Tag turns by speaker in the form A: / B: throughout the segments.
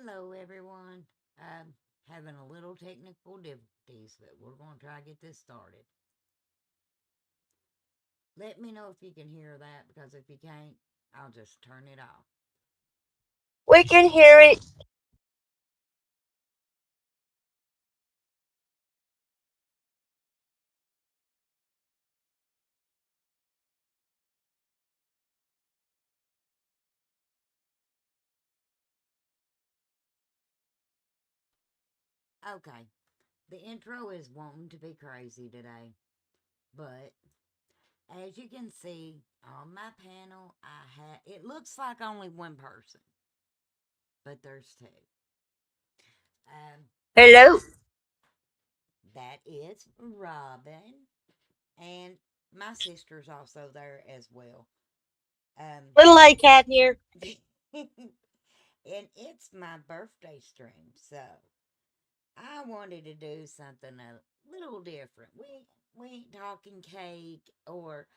A: Hello, everyone. Having a little technical difficulties, but we're going to try to get this started. Let me know if you can hear that because if you can't, I'll just turn it off.
B: We can hear it.
A: Okay, the intro is wanting to be crazy today, but as you can see on my panel, it looks like only one person, but there's two. Um,
B: Hello.
A: that is Robin, and my sister's also there as well. Um,
B: Little A cat here.
A: and it's my birthday stream, so I wanted to do something a little different. We ain't talking cake or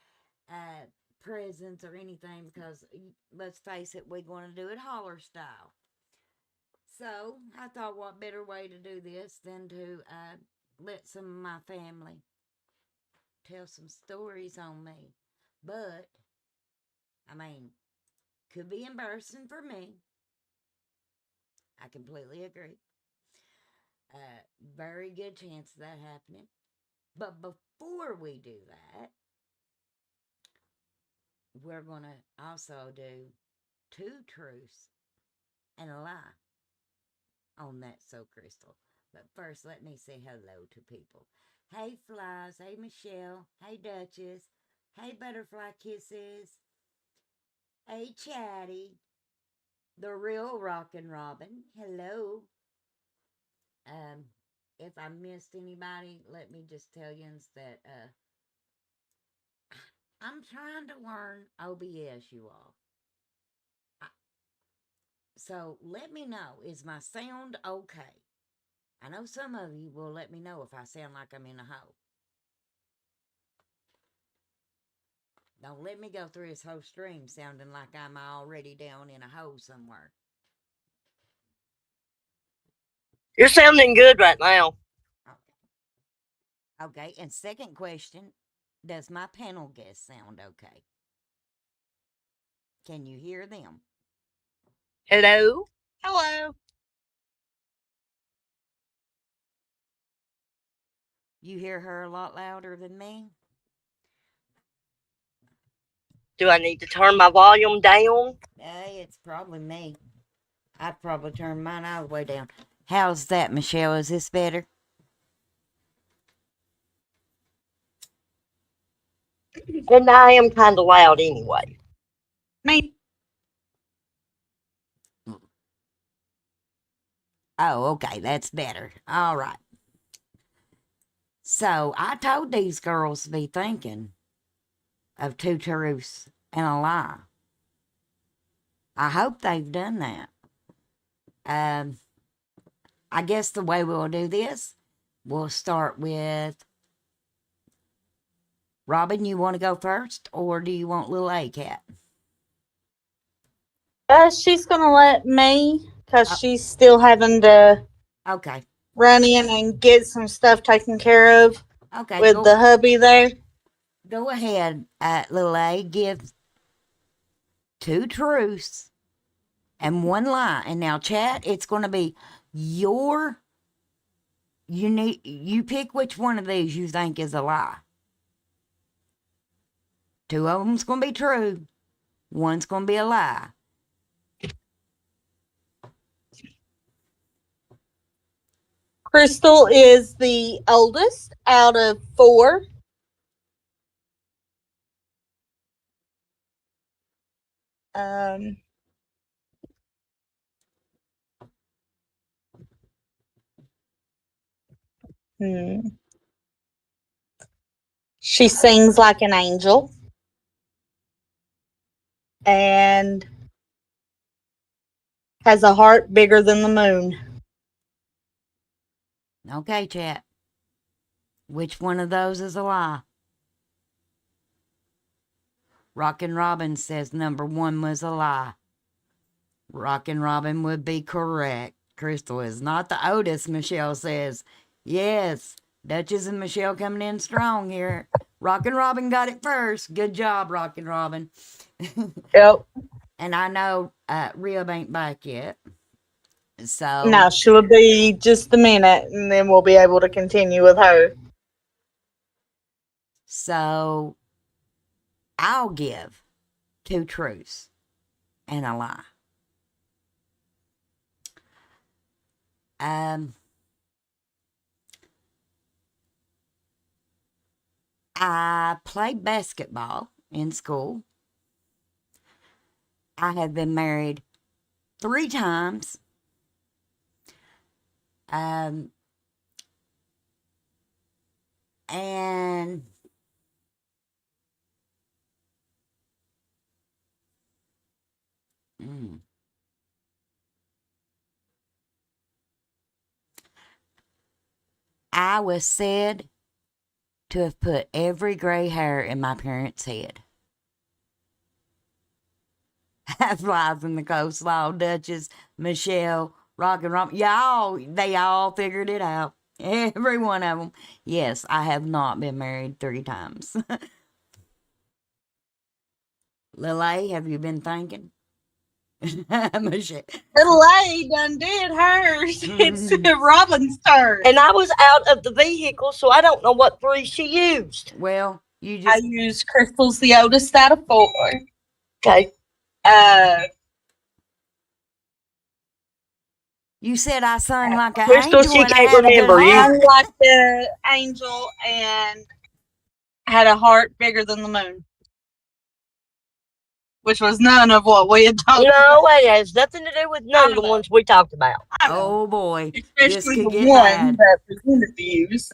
A: uh, presents or anything because let's face it, we're going to do it holler style. So I thought, what better way to do this than to let some of my family tell some stories on me. But I mean, could be embarrassing for me. I completely agree. Very good chance of that happening. But before we do that, we're going to also do two truths and a lie on that so crystal. But first, let me say hello to people. Hey, Flies. Hey, Michelle. Hey, Duchess. Hey, Butterfly Kisses. Hey, Chatty. The real Rockin' Robin. Hello. Um, if I missed anybody, let me just tell you that I'm trying to learn OBS, you all. I, so let me know, is my sound okay? I know some of you will let me know if I sound like I'm in a hole. Don't let me go through this whole stream sounding like I'm already down in a hole somewhere.
B: You're sounding good right now.
A: Okay, and second question, does my panel guest sound okay? Can you hear them?
B: Hello. Hello.
A: You hear her a lot louder than me?
B: Do I need to turn my volume down?
A: Hey, it's probably me. I'd probably turn mine all the way down. How's that, Michelle? Is this better?
B: And I am kind of loud anyway.
C: Me.
A: Oh, okay, that's better. All right. So I told these girls to be thinking of two truths and a lie. I hope they've done that. Um, I guess the way we'll do this, we'll start with Robin. You want to go first, or do you want little A Cat?
C: She's gonna let me because
A: Oh,
C: she's still having to
A: okay,
C: run in and get some stuff taken care of
A: okay.
C: with the hubby there.
A: Go ahead, little A. Give two truths and one lie. And now, chat, it's going to be your. You pick which one of these you think is a lie. Two of them's going to be true. One's going to be a lie.
C: Crystal is the oldest out of four. Um, hmm. She sings like an angel and has a heart bigger than the moon.
A: Okay, chat. Which one of those is a lie? Rockin' Robin says number one was a lie. Rockin' Robin would be correct. Crystal is not the oldest, Michelle says. Yes, Duchess and Michelle coming in strong here. Rockin' Robin got it first. Good job, Rockin' Robin.
C: Yep.
A: And I know Rib ain't back yet. So,
C: No, she'll be just a minute, and then we'll be able to continue with her.
A: so I'll give 2 truths and a lie. I played basketball in school. I have been married 3 times. Um, and mm, I was said to have put every gray hair in my parents' head. Flies in the coleslaw, Duchess, Michelle, Rockin' Rob. Y'all, they all figured it out. Every one of them. Yes, I have not been married 3 times. Lily, have you been thinking? Michelle.
C: Little A done did hers. It's Robin's turn.
B: And I was out of the vehicle, so I don't know what 3 she used.
A: Well, you
C: I
A: just.
C: used Crystal's the oldest out of 4.
B: Okay.
A: You said I sung like an
B: Crystal,
A: angel
B: she
A: and I
B: can't
A: had a good
B: remember you.
A: heart.
C: Sung like the angel and had a heart bigger than the moon. Which was none of what we had talked about.
B: No, it has nothing to do with none of the ones we talked about.
C: I know.
A: Oh boy, this
C: Especially
A: could
C: the
A: get
C: one
A: bad.
C: that was interviews.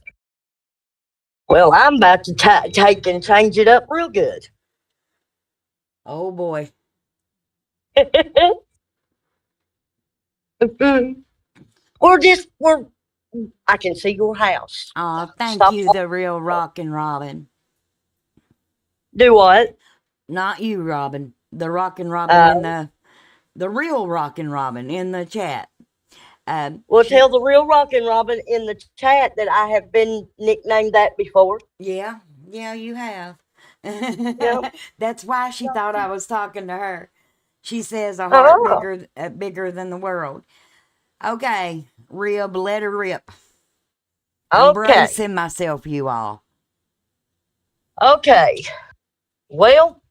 B: Well, I'm about to take and change it up real good.
A: Oh boy.
B: We're I can see your house.
A: Aw, thank
B: Stop.
A: you, the real Rockin' Robin.
B: Do what?
A: Not you, Robin. The Rockin' Robin in the real Rockin' Robin in the chat.
B: Well, tell the real Rockin' Robin in the chat that I have been nicknamed that before.
A: Yeah, you have.
B: Yep.
A: That's why she thought I was talking to her. She says a heart
B: Oh.
A: bigger than the world. Okay, Rib, let her rip.
B: Okay.
A: I'm bracing myself, you all.
B: Okay. Well,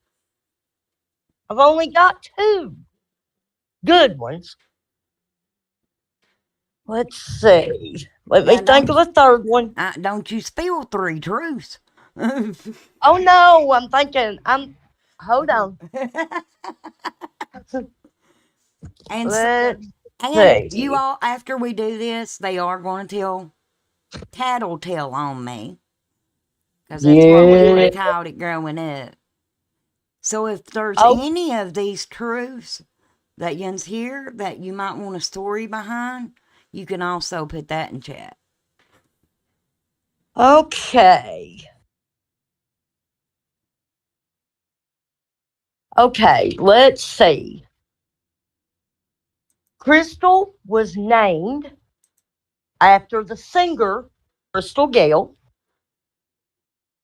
B: I've only got 2 good ones. Let's see. Let me think of a third one.
A: Don't you spill 3 truths.
B: Oh no, I'm thinking. Hold on.
A: And
B: Let's
A: and
B: see.
A: you all, after we do this, they are going to tattletale on me. Because that's what we would have called it growing up. So if there's any of these truths that yous hear that you might want a story behind, you can also put that in chat.
B: Okay. Okay, let's see. Crystal was named after the singer Crystal Gale.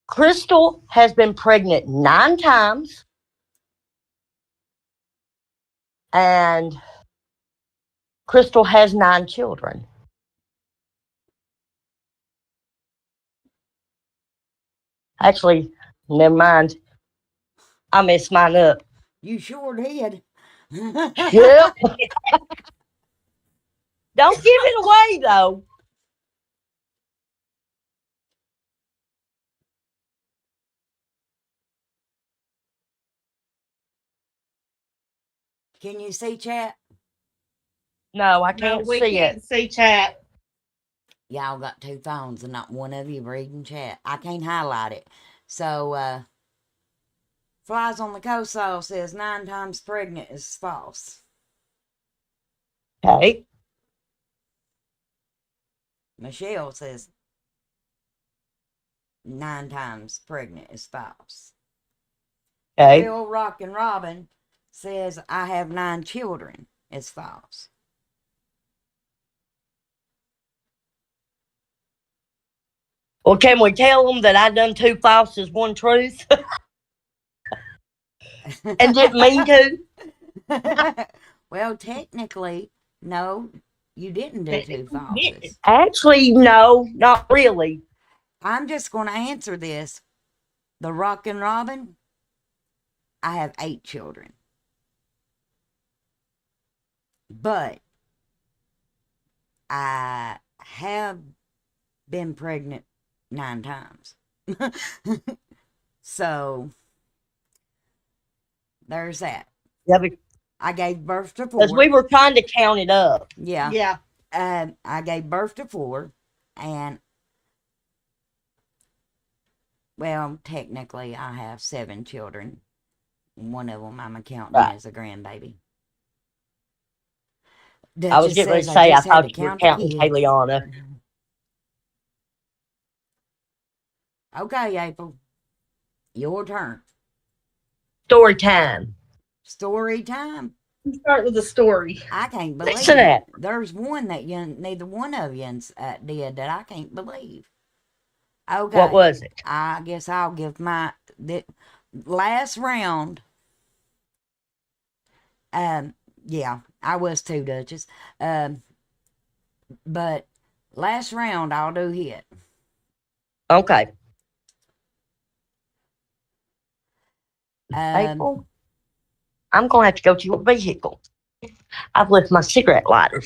B: Crystal has been pregnant 9 times. And Crystal has 9 children. Actually, never mind. I messed mine up.
A: You sure did.
B: Yep. Don't give it away, though.
A: Can you see chat?
B: No, I can't see it.
C: See chat.
A: Y'all got 2 phones and not one of you reading chat. I can't highlight it. So, Flies on the Coleslaw says 9 times pregnant is false.
B: Okay.
A: Michelle says 9 times pregnant is false.
B: Okay.
A: Real Rockin' Robin says I have 9 children is false.
B: Well, can we tell them that I done 2 falses, 1 truth, and didn't mean to?
A: Well, technically, no, you didn't do two falses.
B: Actually, no, not really.
A: I'm just going to answer this. The Rockin' Robin, I have 8 children. But I have been pregnant 9 times. So there's that.
B: Yeah,
A: I gave birth to
B: because
A: 4.
B: we were trying to count it up.
A: Yeah.
C: Yeah.
A: I gave birth to 4. And, well, technically, I have 7 children. One of them I'm counting
B: Right.
A: as a grandbaby.
B: I was
A: Just
B: getting ready
A: says
B: to
A: I
B: say, I
A: just had to
B: thought you were
A: count the
B: counting
A: kids.
B: Taliana.
A: Okay, April. Your turn.
B: Story time.
A: Story time.
C: Let's start with a story.
A: I can't believe
B: Listen to that.
A: there's one that neither one of you did that I can't believe. Okay.
B: What was it?
A: I guess I'll give the last round. Yeah, I was too, Duchess. But last round I'll do hit.
B: Okay.
A: Um,
B: April, I'm going to have to go to your vehicle. I've left my cigarette lighter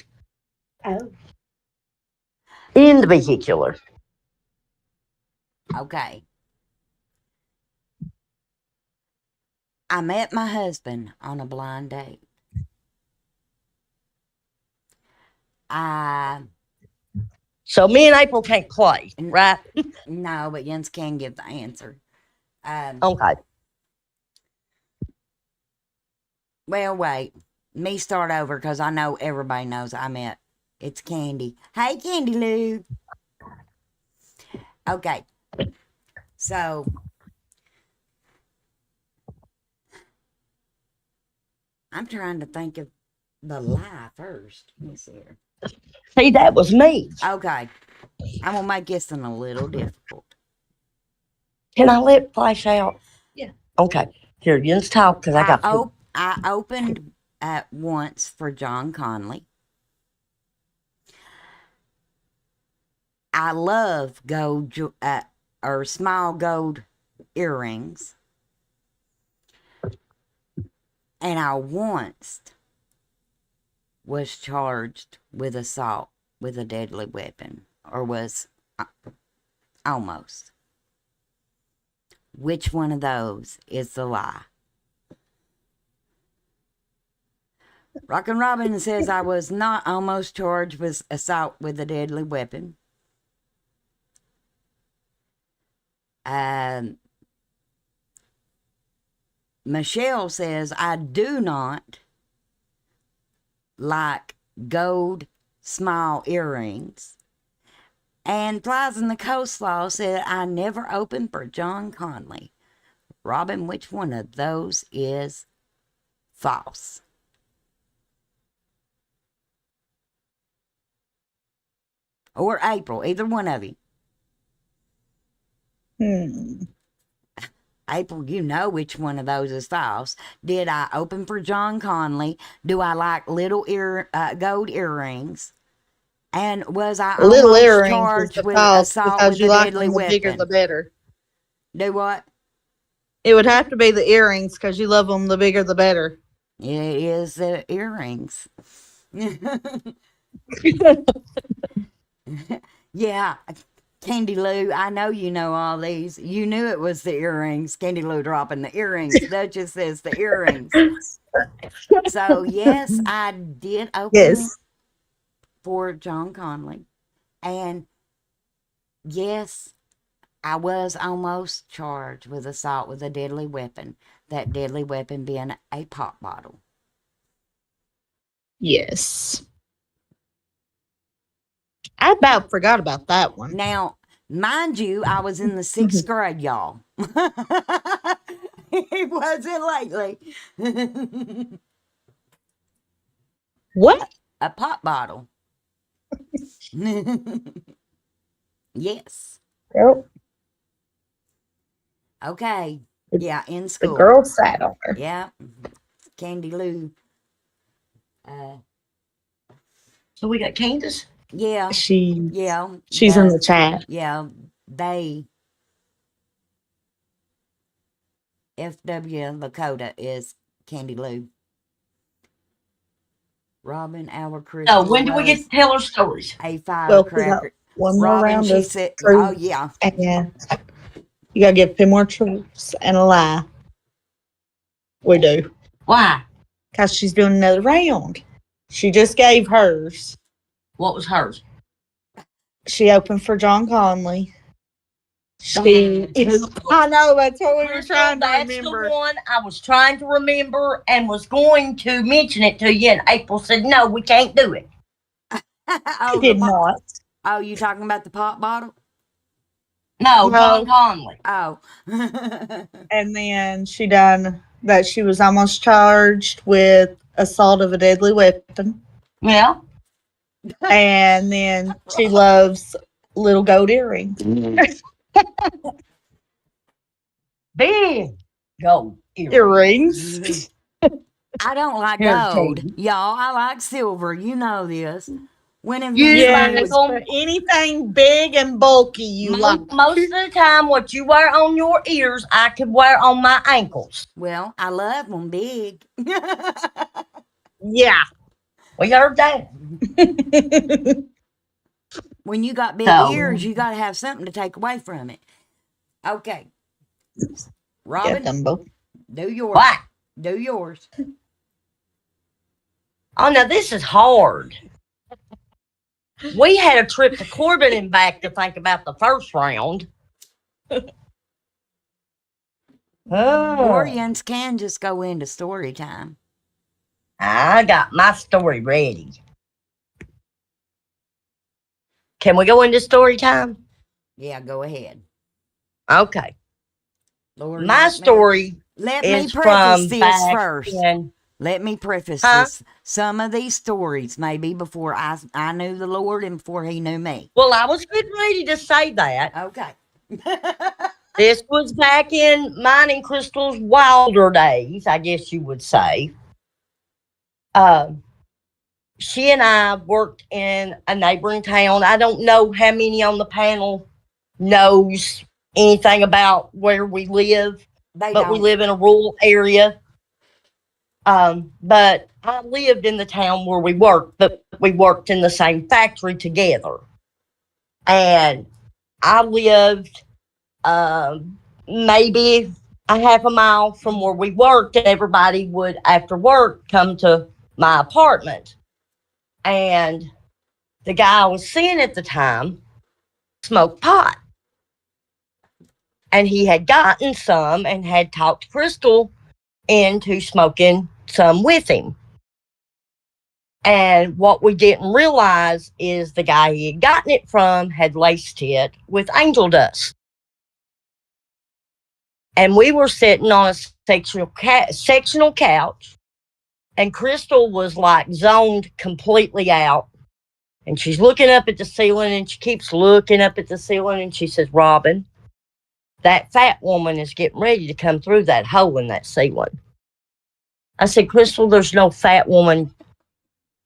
B: in the vehicular.
A: okay. I met my husband on a blind date.
B: So me and April can't play, right?
A: No, but Jens can give the answer.
B: Okay.
A: Well, wait. Me start over because I know everybody knows I met. It's Candy. Hey, Candy Lou. Okay. So, I'm trying to think of the lie first. Let me see here.
B: See, that was me.
A: Okay. I'm going to make this one a little difficult.
B: Can I let it flash out?
C: Yeah.
B: Okay. Here, you just talk because I got
A: I opened at once for John Conley. I love gold or small gold earrings. And I once was charged with assault with a deadly weapon, or was almost. Which one of those is the lie? Rockin' Robin says I was not almost charged with assault with a deadly weapon. Michelle says I do not like gold small earrings. And Flies in the Coastlaw said I never opened for John Conley. Robin, which one of those is false? Or April, either one of you. April, you know which one of those is false. Did I open for John Conley? Do I like little gold earrings? And was I
C: Little
A: almost
C: earrings is
A: charged
C: the
A: with
C: false
A: assault
C: because
A: with
C: you
A: a
C: like
A: deadly
C: them the bigger
A: weapon?
C: the better.
A: Do what?
C: It would have to be the earrings because you love them the bigger the better.
A: It is the earrings. Yeah, Candy Lou, I know you know all these. You knew it was the earrings. Candy Lou dropping the earrings. Duchess says the earrings. So, yes, I did open for John Conley. And, yes, I was almost charged with assault with a deadly weapon. That deadly weapon being a pop bottle.
C: Yes. I about forgot about that one.
A: Now, mind you, I was in the 6th grade, y'all. It wasn't lately.
C: What?
A: A pop bottle. Yes.
B: Yep.
A: Okay.
B: The-
A: Yeah, in
B: The
A: school.
B: girl sat on her.
A: Yeah. Candy Lou.
D: So we got Candace.
A: Yeah.
B: She's
A: Yeah.
B: in the chat.
A: Yeah. They FW Lakota is Candy Lou. Robin, our
D: So
A: Crystal
D: when do we get
A: was
D: to tell our stories?
A: a
B: Well, we got
A: firecracker.
B: one more
A: Robin,
B: round
A: she
B: of
A: said, oh,
B: truth,
A: yeah.
B: and you gotta give 10 more truths and a lie. We do.
D: Why?
B: Because she's doing another round. She just gave hers.
D: What was hers?
B: She opened for John Conley. I know, that's what we were
D: Crystal,
B: trying to
D: that's
B: remember.
D: the one I was trying to remember and was going to mention it to you, and April said, no, we can't do it.
B: I did not.
A: Oh, you talking about the pop bottle?
D: No,
B: No.
D: John Conley.
A: Oh.
B: And then she done that she was almost charged with assault of a deadly weapon.
D: Yeah.
B: And then she loves little gold earrings.
D: Big gold
B: Earrings.
A: I don't like
D: Here's
A: gold.
D: Katie.
A: Y'all, I like silver. You know this. When have
D: You
A: you
D: like
B: Yes,
D: them?
B: but anything big and bulky you like.
D: Most of the time, what you wear on your ears, I could wear on my ankles.
A: Well, I love them big.
B: Yeah.
D: We heard that.
A: When you got big
D: So-
A: ears, you got to have something to take away from it. Okay.
B: Yeah,
A: Robin,
B: Dumbo.
A: do yours.
D: What?
A: Do yours.
D: Oh, now this is hard. We had a trip to Corbin and back to think about the first round.
A: Or
D: Oh,
A: you can just go into story time.
D: I got my story ready. Can we go into story time?
A: Yeah, go ahead.
D: Okay.
A: Lord,
D: My story
A: let me
D: is
A: preface
D: from
A: this
D: back
A: first.
D: in.
A: Let me preface
D: Huh?
A: this. Some of these stories, maybe before I knew the Lord and before He knew me.
D: Well, I was getting ready to say that.
A: Okay.
D: This was back in mine and Crystal's wilder days, I guess you would say. She and I worked in a neighboring town. I don't know how many on the panel knows anything about where we live,
A: They
D: but we
A: don't.
D: live in a rural area. But I lived in the town where we worked, but we worked in the same factory together. And I lived maybe a half a mile from where we worked, and everybody would, after work, come to my apartment. And the guy I was seeing at the time smoked pot. And he had gotten some and had talked Crystal into smoking some with him. And what we didn't realize is the guy he had gotten it from had laced it with angel dust. And we were sitting on a sectional couch, and Crystal was like zoned completely out. And she's looking up at the ceiling, and she keeps looking up at the ceiling, and she says, Robin, that fat woman is getting ready to come through that hole in that ceiling. I said, Crystal, there's no fat woman.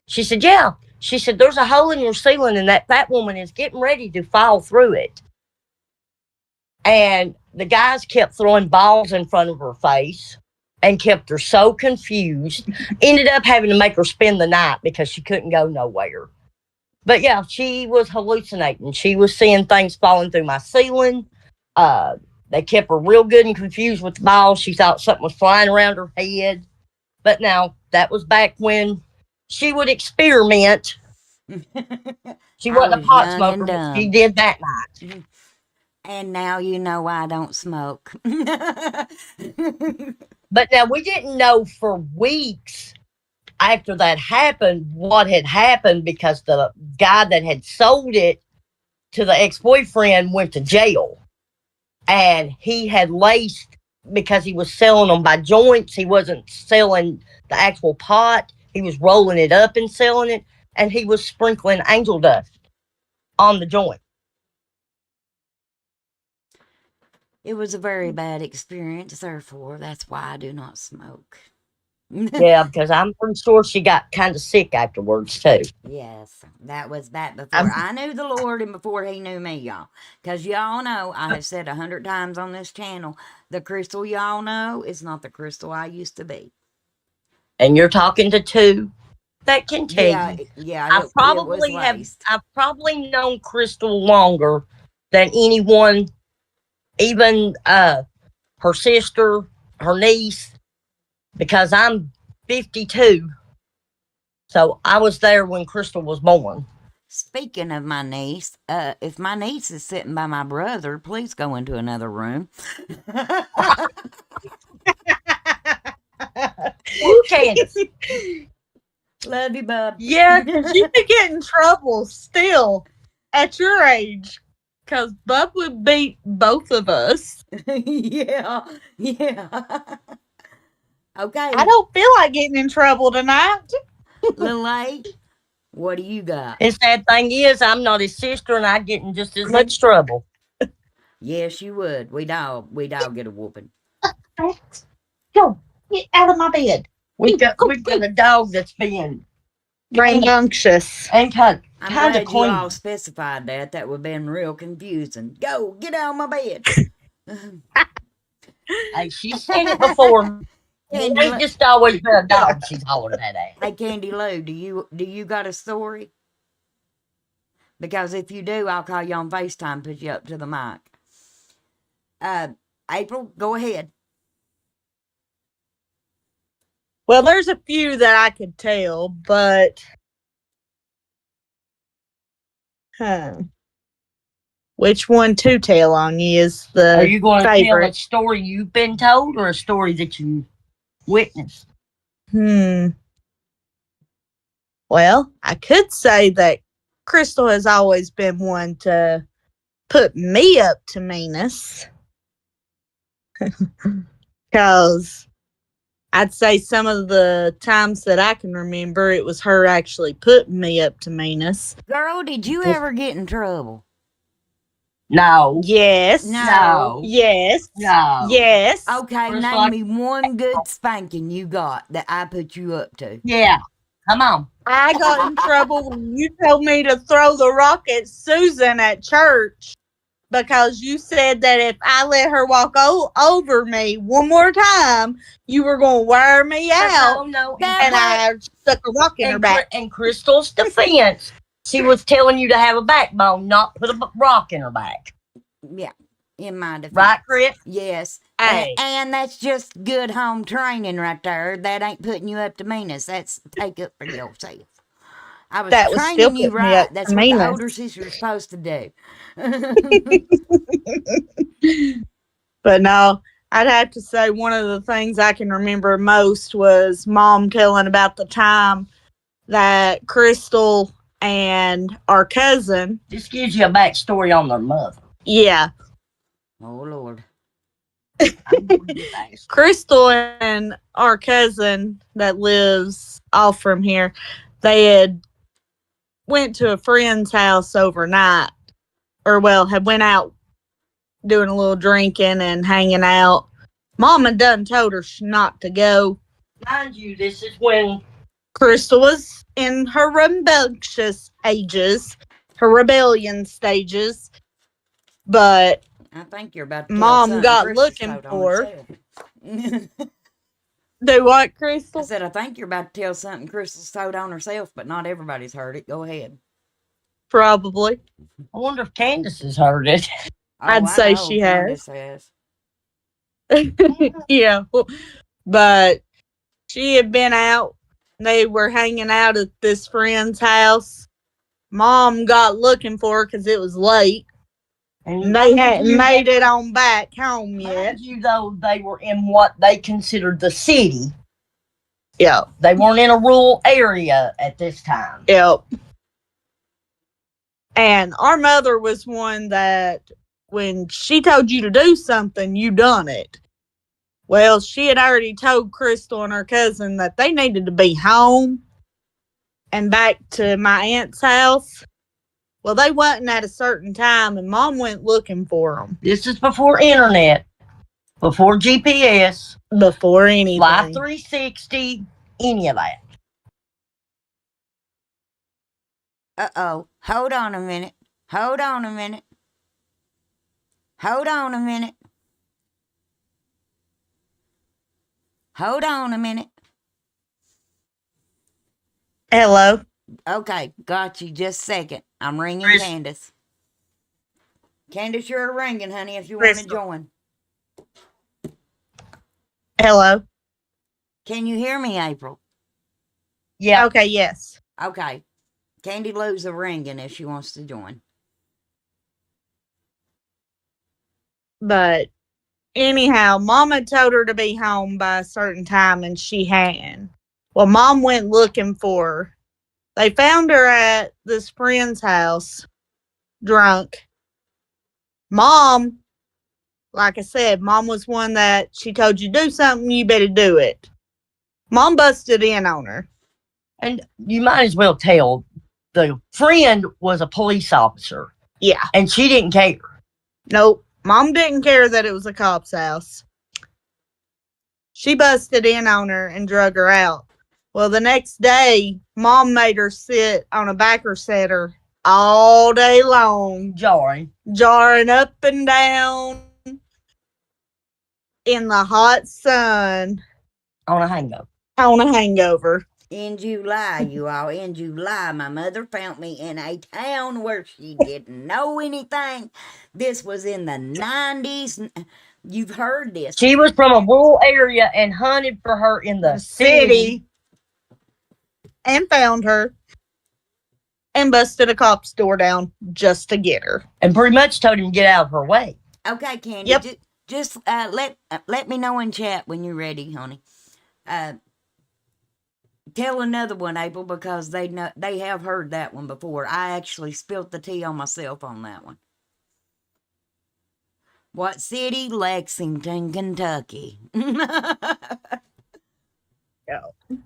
D: She said, yeah. She said, there's a hole in your ceiling, and that fat woman is getting ready to fall through it. And the guys kept throwing balls in front of her face and kept her so confused. Ended up having to make her spend the night because she couldn't go nowhere. But yeah, she was hallucinating. She was seeing things falling through my ceiling. They kept her real good and confused with the balls. She thought something was flying around her head. But now, that was back when she would experiment. She
A: I
D: wasn't a
A: was
D: pot
A: young
D: smoker,
A: and
D: but she
A: dumb.
D: did that night.
A: And now you know I don't smoke.
D: But now we didn't know for weeks after that happened what had happened because the guy that had sold it to the ex-boyfriend went to jail. And he had laced, because he was selling them by joints. He wasn't selling the actual pot. He was rolling it up and selling it. And he was sprinkling angel dust on the joint.
A: It was a very bad experience, therefore, that's why I do not smoke.
D: Yeah, because I'm pretty sure she got kind of sick afterwards too.
A: Yes, that was back before
B: I'm
A: I knew the Lord and before He knew me, y'all. Because y'all know, I have said 100 times on this channel, the crystal y'all know is not the crystal I used to be.
D: And you're talking to two that can tell
A: Yeah,
D: you.
A: yeah, it was laced.
D: I've probably known Crystal longer than anyone, even her sister, her niece, because I'm 52. So I was there when Crystal was born.
A: Speaking of my niece, if my niece is sitting by my brother, please go into another room.
D: Ooh, Candace.
A: Love you, bub.
B: Yeah, because you could get in trouble still at your age. Because Bub would beat both of us.
A: Yeah, yeah. Okay,
B: I don't feel like getting in trouble tonight.
A: little A, what do you got?
D: And sad thing is, I'm not his sister, and I get in just as much trouble.
A: Yes, you would. We'd all get a whooping.
B: Go, get out of my bed.
D: We've got a dog that's being
B: Rambunctious.
D: and kind
A: I'm
D: of
A: glad you all
D: clean.
A: specified that. That would have been real confusing. Go, get out of my bed.
D: Hey, she's seen it before. It
A: Candy,
D: ain't just always been a dog she's hollering at.
A: hey, Candy Lou, do you got a story? Because if you do, I'll call you on FaceTime, put you up to the mic. April, go ahead.
B: Well, there's a few that I could tell, but which one to tell on you is the
D: Are you going to tell a
B: favorite?
D: story you've been told or a story that you witnessed?
B: Well, I could say that Crystal has always been one to put me up to meanness. Because I'd say some of the times that I can remember, it was her actually putting me up to meanness.
A: Girl, did you ever get in trouble?
D: No.
B: Yes.
A: No.
B: Yes.
D: No.
B: Yes.
A: Okay,
D: First
A: name
D: like-
A: me one good spanking you got that I put you up to.
D: Yeah. Come on.
B: I got in trouble when you told me to throw the rock at Susan at church because you said that if I let her walk over me one more time, you were going to wear me out.
D: No.
B: And I stuck a rock in her back.
D: In Crystal's defense, she was telling you to have a backbone, not put a rock in her back.
A: Yeah, in my defense.
D: Right, Chris?
A: Yes.
B: Hey.
A: And that's just good home training right there. That ain't putting you up to meanness. That's take up for yourself. I was
B: That was still
A: training you
B: putting me up
A: right. That's
B: to
A: what the
B: meanness.
A: older sister's supposed to do.
B: But no, I'd have to say one of the things I can remember most was Mom telling about the time that Crystal and our cousin,
D: This gives you a backstory on their mother.
B: yeah,
A: Oh, Lord.
B: Crystal and our cousin that lives off from here, they had went to a friend's house overnight, or well, had went out doing a little drinking and hanging out. Mom had done told her not to go.
D: Mind you, this is when
B: Crystal was in her rambunctious ages, her rebellion stages, but
A: I think you're about to tell
B: Mom
A: something
B: got
A: Crystal
B: looking
A: told on
B: for
A: herself.
B: do what,
A: I
B: Crystal?
A: said, I think you're about to tell something Crystal's told on herself, but not everybody's heard it. Go ahead.
B: Probably.
D: I wonder if Candace has heard it.
B: I'd
A: I
B: say
A: know
B: she has.
A: Candace
B: Yeah, but she had been out. They were hanging out at this friend's house. Mom got looking for her because it was late. And they hadn't made it on back home yet.
D: Mind you, though, they were in what they considered the city.
B: Yeah.
D: They weren't in a rural area at this time.
B: Yep. And our mother was one that when she told you to do something, you done it. Well, she had already told Crystal and her cousin that they needed to be home and back to my aunt's house Well, they wasn't at a certain time, and Mom went looking for them
D: This is before internet, before GPS,
B: before anything.
D: Live 360, any of that.
A: Uh-oh. Hold on a minute. Hold on a minute. Hold on a minute. Hold on a minute.
B: Hello.
A: Okay, got you. Just a second. I'm ringing
D: Chris-
A: Candace. Candace, you're ringing, honey, if you want to
B: Crystal.
A: join.
B: Hello.
A: Can you hear me, April?
D: Yeah.
B: Okay, yes.
A: Okay. Candy Lou's a ringing if she wants to join.
B: But anyhow, Mom had told her to be home by a certain time, and she hadn't. Well, Mom went looking for her. They found her at this friend's house, drunk. Mom, like I said, Mom was one that she told you do something, you better do it. Mom busted in on her.
D: And you might as well tell the friend was a police officer.
B: Yeah.
D: And she didn't care.
B: Nope. Mom didn't care that it was a cop's house. She busted in on her and drug her out. Well, the next day, Mom made her sit on a backer setter all day long, jarring up and down in the hot sun
D: On a hangover.
B: on a hangover.
A: In July, you all, in July, my mother found me in a town where she didn't know anything. This was in the 90s. You've heard this.
D: She was from a rural area and hunted for her in the city.
B: And found her and busted a cop's door down just to get her.
D: And pretty much told him to get out of her way.
A: Okay, Candy.
B: Yep.
A: Just let me know in chat when you're ready, honey. Tell another one, April, because they have heard that one before. I actually spilt the tea on myself on that one. What city? Lexington, Kentucky.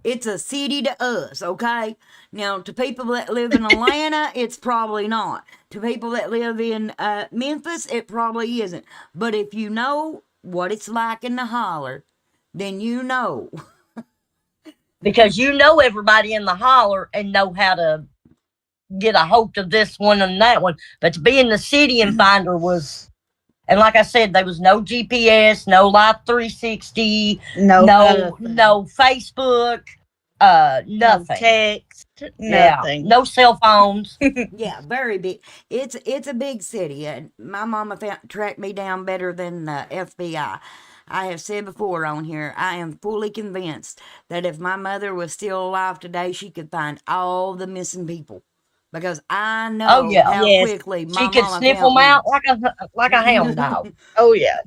A: It's a city to us, okay? Now, to people that live in Atlanta, it's probably not. To people that live in Memphis, it probably isn't. But if you know what it's like in the holler, then you know.
D: Because you know everybody in the holler and know how to get a hold of this one and that one. But to be in the city and find her was, and like I said, there was no GPS, no Live 360, no Facebook, nothing.
B: No text, nothing.
D: Yeah, no cell phones.
A: Yeah, very big. It's a big city. My mama tracked me down better than the FBI. I have said before on here, I am fully convinced that if my mother was still alive today, she could find all the missing people. Because I know how quickly my
D: she could
A: mama
D: sniff
A: found
D: them out
A: me.
D: like a hound dog.
B: Oh, yeah.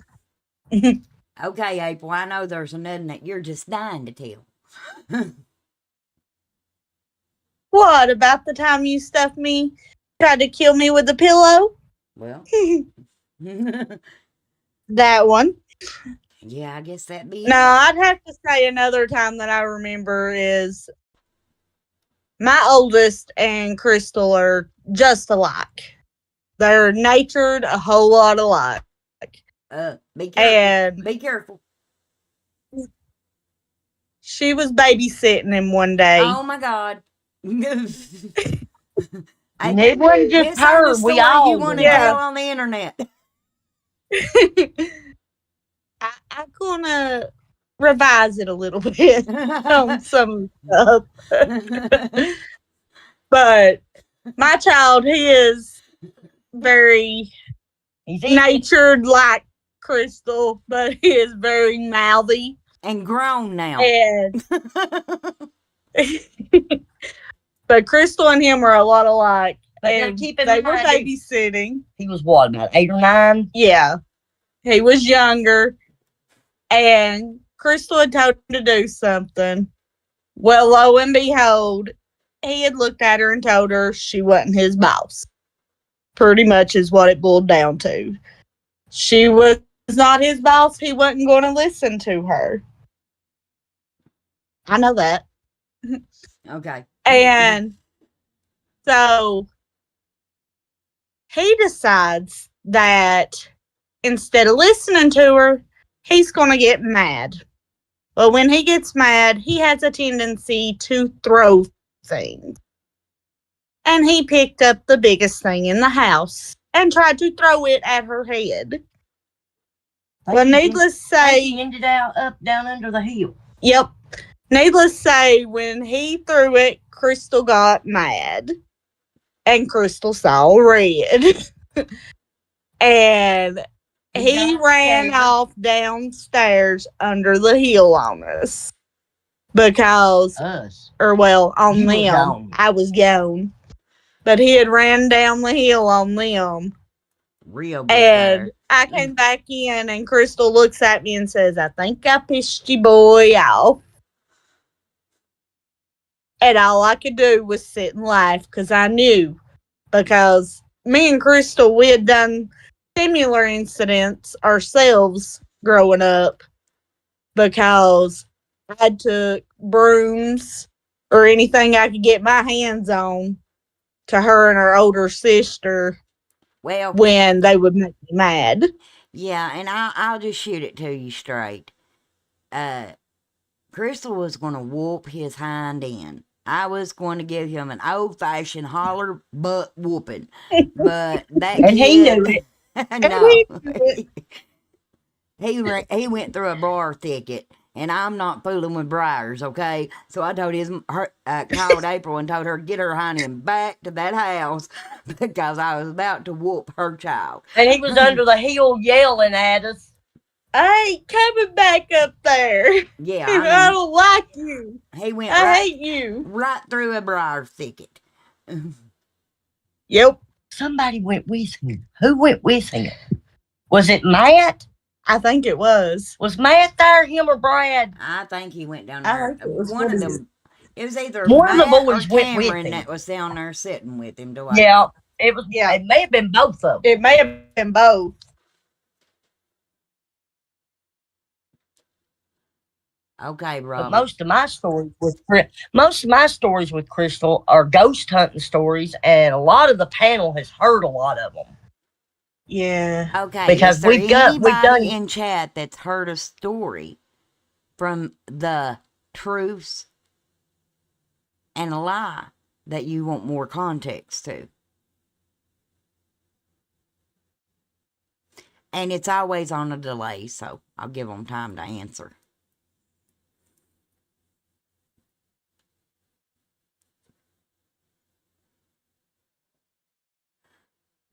A: Okay, April, I know there's another that you're just dying to tell.
B: What about the time you stuffed me, tried to kill me with a pillow?
A: Well,
B: That one.
A: yeah, I guess that'd be
B: No, I'd have to say another time that I remember is my oldest and Crystal are just alike. They're natured a whole lot alike.
A: Be careful.
B: And
A: Be careful.
B: she was babysitting him one day.
A: Oh my God.
D: It wasn't just her. We all
A: you want to tell on the internet.
B: I'm gonna revise it a little bit on some stuff. But my child, he is very natured like Crystal, but he is very mouthy.
A: And grown now.
B: And but Crystal and him are a lot alike. And they were babysitting.
D: He was what, about 8 or 9?
B: Yeah. He was younger. And Crystal had told him to do something. Well, lo and behold, he had looked at her and told her she wasn't his boss. Pretty much is what it boiled down to. She was not his boss. He wasn't going to listen to her. I know that.
A: Okay.
B: And so he decides that instead of listening to her, he's going to get mad. Well, when he gets mad, he has a tendency to throw things. And he picked up the biggest thing in the house and tried to throw it at her head. Well, needless to say,
D: he ended up down under the hill.
B: Yep. Needless to say, when he threw it, Crystal got mad. And Crystal saw red. And he ran off downstairs under the hill on us. Because, on
D: You
B: them.
D: gone.
B: I was gone. But he had ran down the hill on them.
A: Real good
B: And
A: there.
B: I came back in, and Crystal looks at me and says, I think I pissed your boy off. And all I could do was sit and laugh because I knew. Because me and Crystal, we had done similar incidents ourselves growing up. Because I took brooms or anything I could get my hands on to her and her older sister
A: Well,
B: when they would make me mad.
A: yeah, and I'll just shoot it to you straight. Crystal was going to whoop his hind end. I was going to give him an old-fashioned holler butt whooping. But that
D: And
A: kid...
D: he knew it.
A: No. He went through a briar thicket. And I'm not fooling with briars, okay? So I told called April and told her get her hind end back to that house because I was about to whoop her child.
D: And he was under the hill yelling at us.
B: I ain't coming back up there.
A: Yeah,
B: I don't like you.
A: He went
B: I hate you.
A: Right through a briar thicket.
B: Yep.
D: Somebody went with him. Who went with him? Was it Matt?
B: I think it was.
D: Was Matt there, him or Brad?
A: I think he went down
B: I
A: there.
B: think it was
A: One of them. It was either
D: One of
A: Matt
D: the boys
A: or
D: went with
A: Cameron
D: him.
A: that was down there sitting with him.
D: Yeah, it was. Yeah, it may have been both of them.
B: It may have been both.
A: Okay, Rob.
D: But most of my stories with Crystal are ghost hunting stories, and a lot of the panel has heard a lot of them.
B: Yeah.
A: Okay.
D: Because
A: is there
D: we've
A: anybody
D: done
A: in chat that's heard a story from the truths and a lie that you want more context to? And it's always on a delay, so I'll give them time to answer.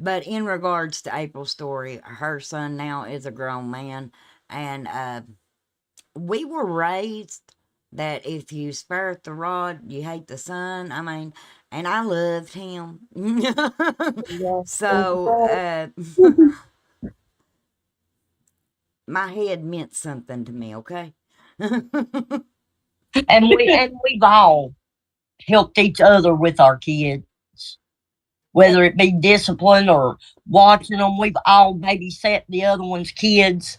A: But in regards to April's story, her son now is a grown man, and we were raised that if you spare the rod, you hate the son. I mean, and I loved him. So my head meant something to me, okay?
D: And we've all helped each other with our kids, whether it be discipline or watching them. We've all babysat the other one's kids,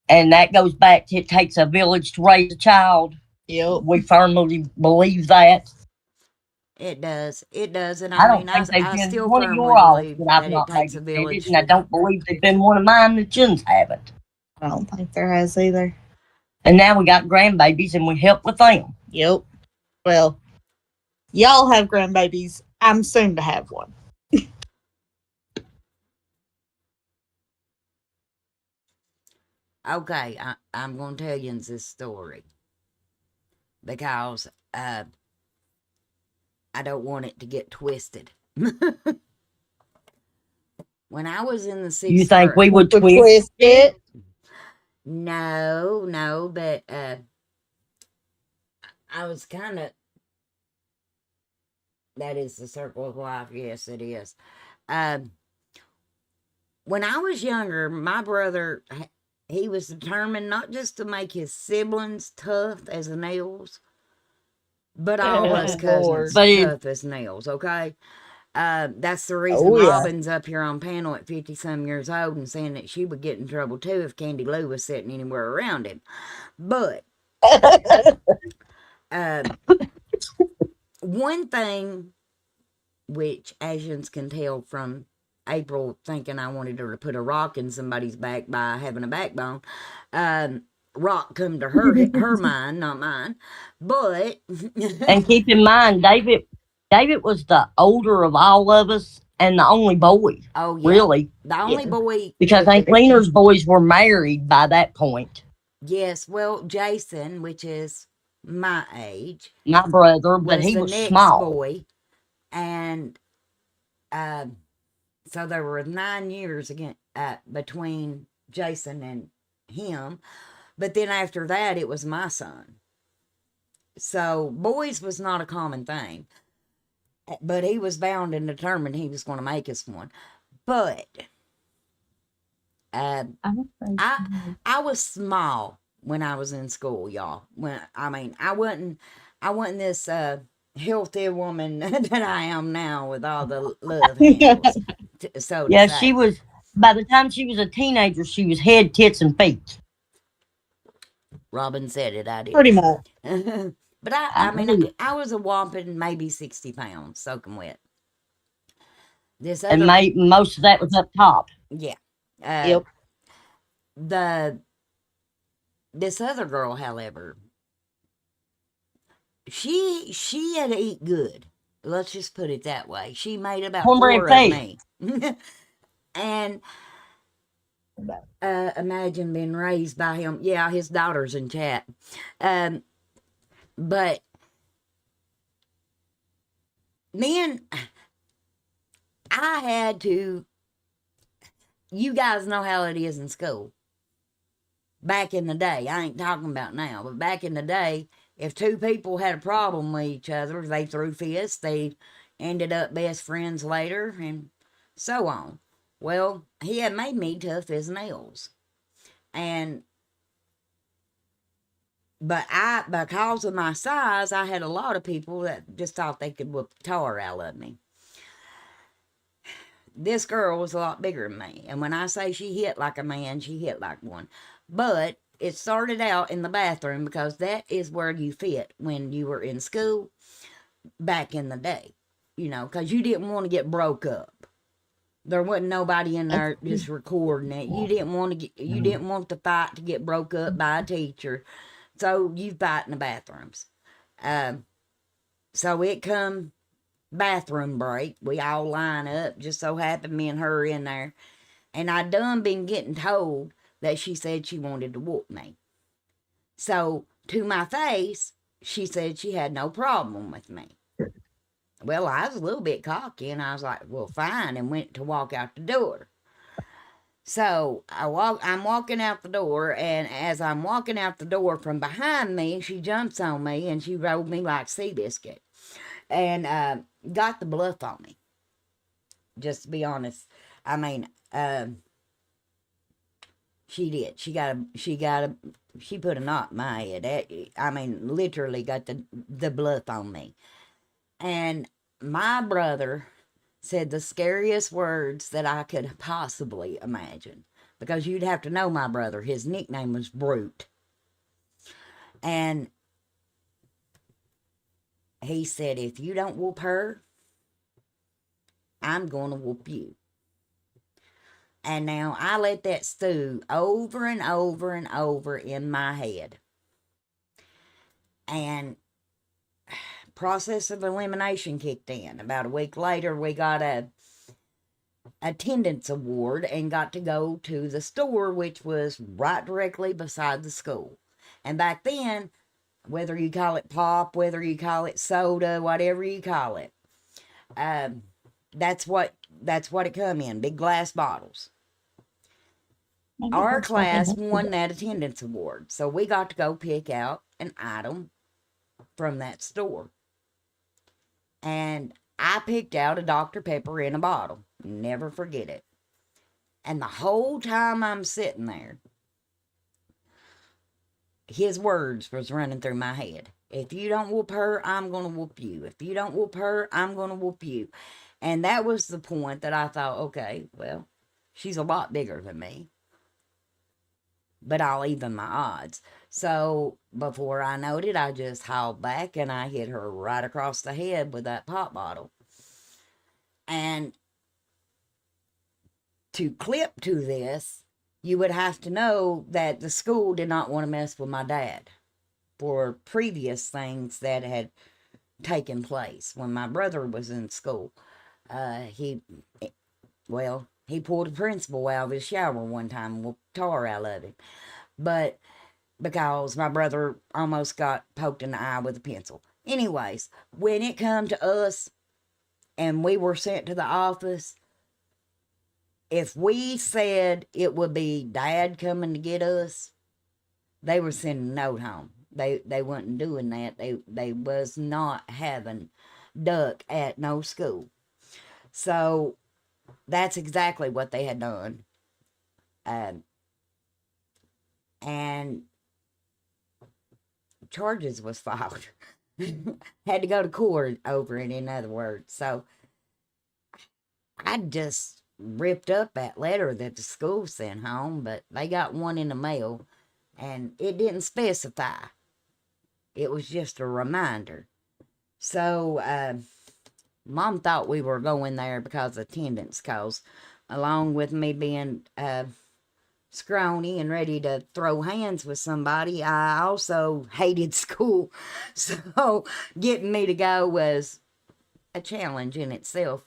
D: and that goes back to it takes a village to raise a child.
B: Yep.
D: We firmly believe that.
A: It does, and
D: I
A: I
D: don't think they've
A: I
D: been
A: still
D: one of
A: firmly
D: your olives
A: believe
D: that I've
A: that it
D: not
A: takes a
D: babysitted,
A: village.
D: and I don't believe they've been one of mine that Jim's haven't.
B: I don't think there has either.
D: And now we got grandbabies, and we help with them.
B: Yep. Well, y'all have grandbabies. I'm soon to have one.
A: Okay, I'm going to tell you this story because I don't want it to get twisted. When I was in the sixth
D: You think we would
B: twist it?
A: No, but I was kind of... That is the circle of life. Yes, it is. When I was younger, my brother, he was determined not just to make his siblings tough as nails, but all his cousins tough as nails, okay? That's the reason Robin's up here on panel at 50-some years old and saying that she would get in trouble too if Candy Lou was sitting anywhere around him. But one thing which Asians can tell from April thinking I wanted her to put a rock in somebody's back by having a backbone. Rock come to her mind, not mine. But
D: And keep in mind, David was the older of all of us and the only boy,
A: oh yeah,
D: really,
A: the only boy.
D: because Aunt Lena's boys were married by that point.
A: Yes, well, Jason, which is my age,
D: My brother, but
A: was
D: he
A: the
D: was
A: next
D: small.
A: boy, and so there were 9 years again between Jason and him. But then after that, it was my son. So boys was not a common thing, but he was bound and determined he was going to make us one. But uh, I was small when I was in school, y'all. I wasn't this healthy woman that I am now with all the love handles. So to
D: Yeah,
A: say.
D: she was. By the time she was a teenager, she was head, tits, and feet.
A: Robin said it. I did.
B: Pretty much.
A: But I was a whopping maybe 60 pounds soaking wet. This
D: And
A: other,
D: most of that was up top.
A: yeah.
B: Yep.
A: This other girl, however, she had to eat good. Let's just put it that way. She made about
D: Cornbread
A: 4 of
D: cake.
A: me. And imagine being raised by him. Yeah, his daughter's in chat. But then I had to, you guys know how it is in school. Back in the day, I ain't talking about now, but back in the day, if two people had a problem with each other, they threw fists, they ended up best friends later, and so on. Well, he had made me tough as nails. But because of my size, I had a lot of people that just thought they could whoop the tar out of me. This girl was a lot bigger than me, and when I say she hit like a man, she hit like one. But it started out in the bathroom because that is where you fit when you were in school back in the day, because you didn't want to get broke up. There wasn't nobody in there just recording it. You didn't want the fight to get broke up by a teacher, so you fight in the bathrooms. So it come bathroom break. We all line up. Just so happened me and her in there, and I done been getting told that she said she wanted to whoop me. So to my face, she said she had no problem with me. Well, I was a little bit cocky, and I was like, well, fine, and went to walk out the door. So I'm walking out the door, and as I'm walking out the door from behind me, she jumps on me, and she rolled me like Seabiscuit, and got the bluff on me. Just to be honest, she did. She put a knot in my head. Literally got the bluff on me. And my brother said the scariest words that I could possibly imagine. Because you'd have to know my brother. His nickname was Brute. And he said, if you don't whoop her, I'm going to whoop you. And now I let that stew over and over and over in my head. And process of elimination kicked in. About a week later, we got a attendance award and got to go to the store, which was right directly beside the school. And back then, whether you call it pop, whether you call it soda, whatever you call it, that's what it come in, big glass bottles. Our class won that attendance award, so we got to go pick out an item from that store. And I picked out a Dr. Pepper in a bottle. Never forget it. And the whole time I'm sitting there, his words was running through my head. If you don't whoop her, I'm going to whoop you. If you don't whoop her, I'm going to whoop you. And that was the point that I thought, okay, well, she's a lot bigger than me. But I'll even my odds. So before I knowed it, I just hauled back and I hit her right across the head with that pop bottle. And to clip to this, you would have to know that the school did not want to mess with my dad for previous things that had taken place when my brother was in school. He pulled a principal out of his shower one time and whooped tar out of him. But because my brother almost got poked in the eye with a pencil. Anyways, when it come to us and we were sent to the office, if we said it would be Dad coming to get us, they were sending a note home. They wasn't doing that. They was not having Duck at no school. So that's exactly what they had done. And charges was filed. Had to go to court over it, in other words. So I just ripped up that letter that the school sent home, but they got one in the mail, and it didn't specify. It was just a reminder. So Mom thought we were going there because of attendance, cause along with me being scrawny and ready to throw hands with somebody, I also hated school. So getting me to go was a challenge in itself.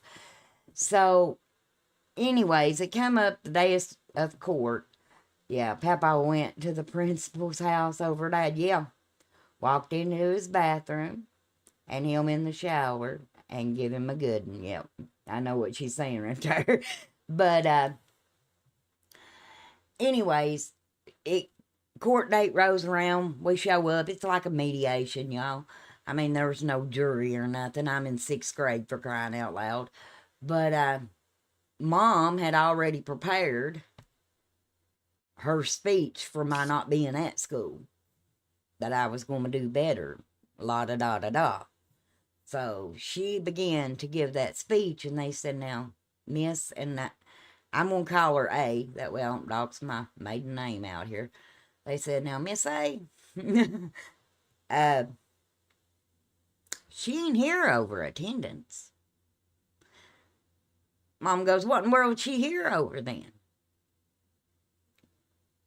A: So anyways, it come up the day of court. Yeah, Papa went to the principal's house over Dad. Yeah, walked into his bathroom and him in the shower and give him a good one. Yep, I know what she's saying right there. But anyways, court date rolls around. We show up. It's like a mediation, y'all. I mean, there was no jury or nothing. I'm in 6th grade, for crying out loud. But Mom had already prepared her speech for my not being at school, that I was going to do better, la da da da da. So she began to give that speech, and they said, now, Miss, and I'm going to call her A, that way I don't dox my maiden name out here. They said, now, Miss A, she ain't here over attendance. Mom goes, what in the world is she here over then?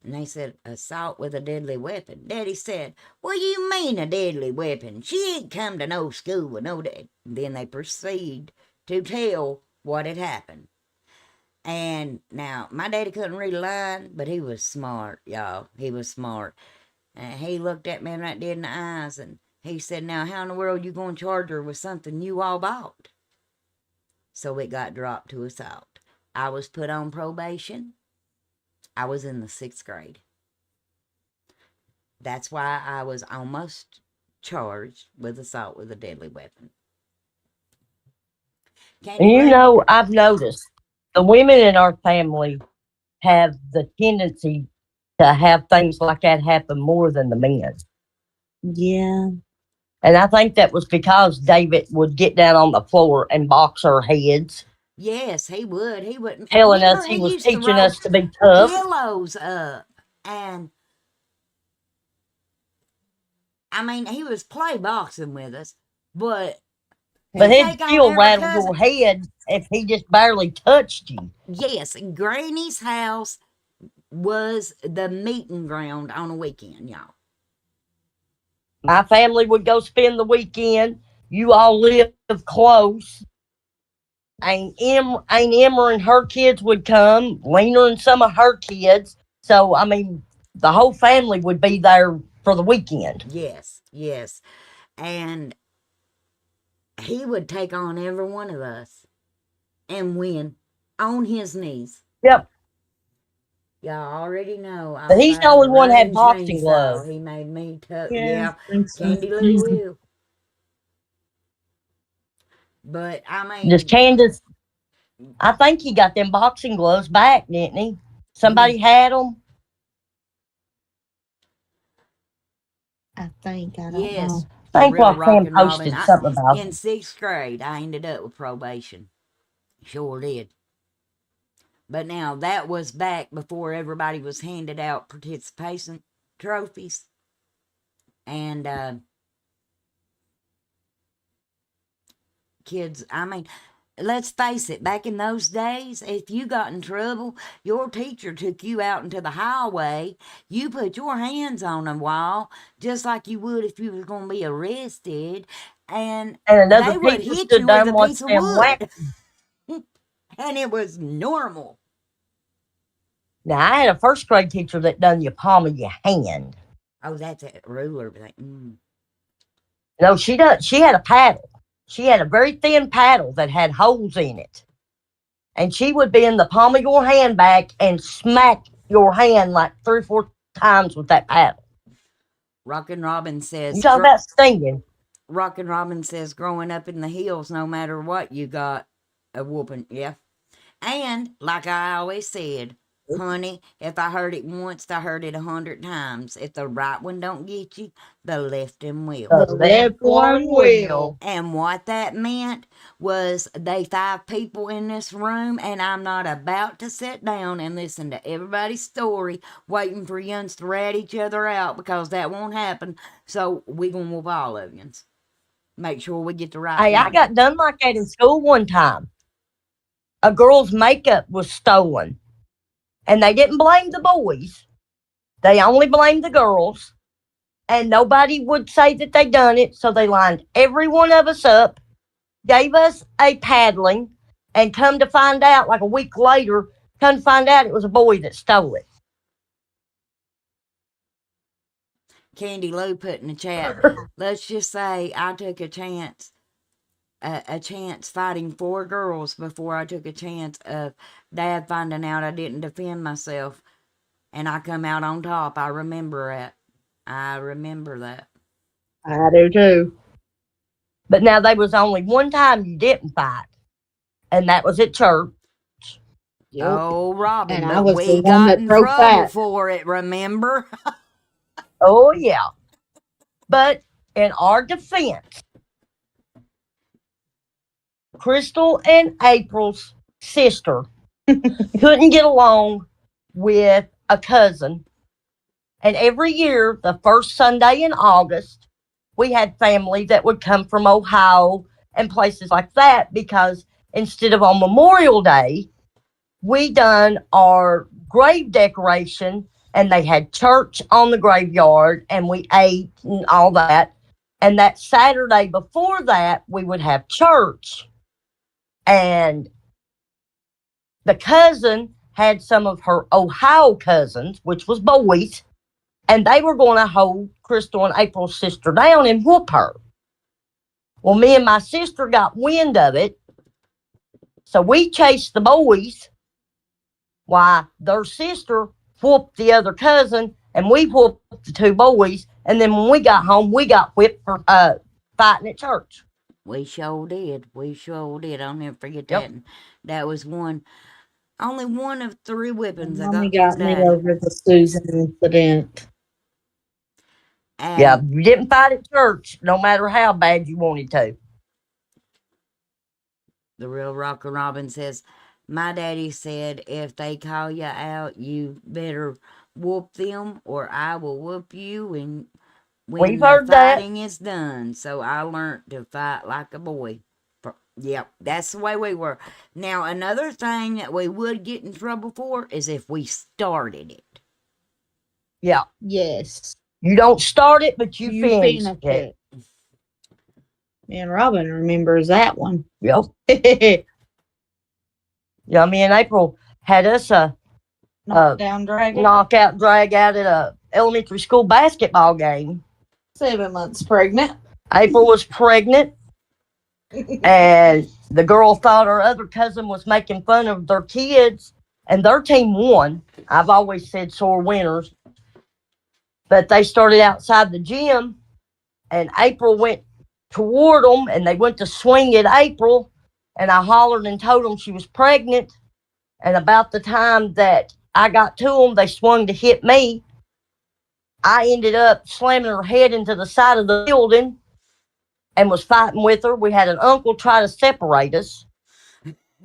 A: And they said, assault with a deadly weapon. Daddy said, what do you mean a deadly weapon? She ain't come to no school with no dead. Then they proceed to tell what had happened. And now, my daddy couldn't read a line, but he was smart, y'all. He was smart. And he looked at me right dead in the eyes, and he said, now, how in the world you going to charge her with something you all bought? So it got dropped to assault. I was put on probation. I was in the 6th grade. That's why I was almost charged with assault with a deadly weapon.
D: And you know, I've noticed the women in our family have the tendency to have things like that happen more than the men.
B: Yeah.
D: And I think that was because David would get down on the floor and box our heads.
A: Yes, he would. He wouldn't.
D: Telling
A: Remember,
D: us he
A: he
D: was
A: used to
D: teaching
A: roll
D: us to be tough.
A: pillows up. And, I mean, he was play boxing with us, but
D: he'd still rattle your head if he just barely touched you.
A: Yes, Granny's house was the meeting ground on a weekend, y'all.
D: My family would go spend the weekend. You all live close. Aunt Emma and her kids would come. Lena and some of her kids. So, I mean, the whole family would be there for the weekend.
A: Yes, yes. And he would take on every one of us and win on his knees.
D: Yep.
A: Y'all already know.
D: But he's the only one had boxing gloves.
A: He made me tough.
B: Yeah.
A: Candy Lou will. But I mean,
D: Just Candace, I think he got them boxing gloves back, didn't he? Somebody had them.
B: I think. I don't
A: yes.
B: know.
D: I think
A: Real
D: Sam posted something about
A: in 6th grade, I ended up with probation. Sure did. But now that was back before everybody was handed out participation trophies. And kids, I mean, let's face it, back in those days, if you got in trouble, your teacher took you out into the highway. You put your hands on a wall, just like you would if you was going to be arrested, and
D: And another
A: they would
D: teacher
A: hit
D: stood
A: you
D: there
A: with
D: and
A: a
D: watched
A: piece of
D: them whack.
A: wood, and it was normal.
D: Now, I had a first grade teacher that done your palm of your hand.
A: Oh, that's a ruler.
D: No, she had a paddle. She had a very thin paddle that had holes in it. And she would be in the palm of your hand back and smack your hand like 3 or 4 times with that paddle.
A: Rockin' Robin
D: You
A: says,
D: talk about stinging.
A: Rockin' Robin says, growing up in the hills, no matter what, you got a whooping. Yeah. And like I always said, honey, if I heard it once, I heard it 100 times. If the right one don't get you, the left one will.
D: The
B: The
D: left
B: left
D: one
B: one
D: will.
B: will.
A: And what that meant was they 5 people in this room, and I'm not about to sit down and listen to everybody's story, waiting for yuns to rat each other out, because that won't happen. So we gonna whoop all of yuns. Make sure we get the right
D: Hey, I
A: one.
D: got done like that in school one time. A girl's makeup was stolen. And they didn't blame the boys. They only blamed the girls. And nobody would say that they done it. So they lined every one of us up, gave us a paddling, and come to find out, like a week later, come to find out it was a boy that stole it.
A: Candy Lou put in the chat, let's just say I took a chance fighting 4 girls before I took a chance of Dad finding out I didn't defend myself, and I come out on top. I remember that. I remember that.
B: I do too.
D: But now there was only one time you didn't fight, and that was at church.
B: Yep.
A: Oh, Robin,
B: And I
A: but
B: was the
A: we
B: one
A: got
B: that
A: in
B: broke
A: trouble
B: that.
A: for it, remember?
D: Oh, yeah. But in our defense, Crystal and April's sister couldn't get along with a cousin. And every year, the first Sunday in August, we had family that would come from Ohio and places like that, because instead of on Memorial Day, we done our grave decoration, and they had church on the graveyard, and we ate and all that. And that Saturday before that, we would have church. And the cousin had some of her Ohio cousins, which was boys, and they were going to hold Crystal and April's sister down and whoop her. Well, me and my sister got wind of it, so we chased the boys. Why, their sister whooped the other cousin, and we whooped the 2 boys. And then when we got home, we got whipped for fighting at church.
A: We sure did. We sure did. I'll never forget
D: Yep.
A: that. And that was only one of 3 whippings I
B: Mommy
A: got from
B: got me
A: Daddy.
B: over the Susan incident.
D: Yeah,
A: And
D: you didn't fight at church, no matter how bad you wanted to.
A: the real Rocker Robin says, my daddy said if they call you out, you better whoop them, or I will whoop you when
D: We've
A: the
D: heard that.
A: fighting is done. So I learned to fight like a boy. Yep, that's the way we were. Now, another thing that we would get in trouble for is if we started it.
D: Yeah.
B: Yes.
D: You don't start it, but you finish
B: finish
D: it.
B: it. Me and Robin remembers that one.
D: Yep. Yeah, me and April had us a
B: Knockdown dragon.
D: knockout drag out at a elementary school basketball game.
B: 7 months pregnant.
D: April was pregnant, and the girl thought her other cousin was making fun of their kids, and their team won. I've always said sore winners. But they started outside the gym, and April went toward them, and they went to swing at April, and I hollered and told them she was pregnant. And about the time that I got to them, they swung to hit me. I ended up slamming her head into the side of the building and was fighting with her. We had an uncle try to separate us,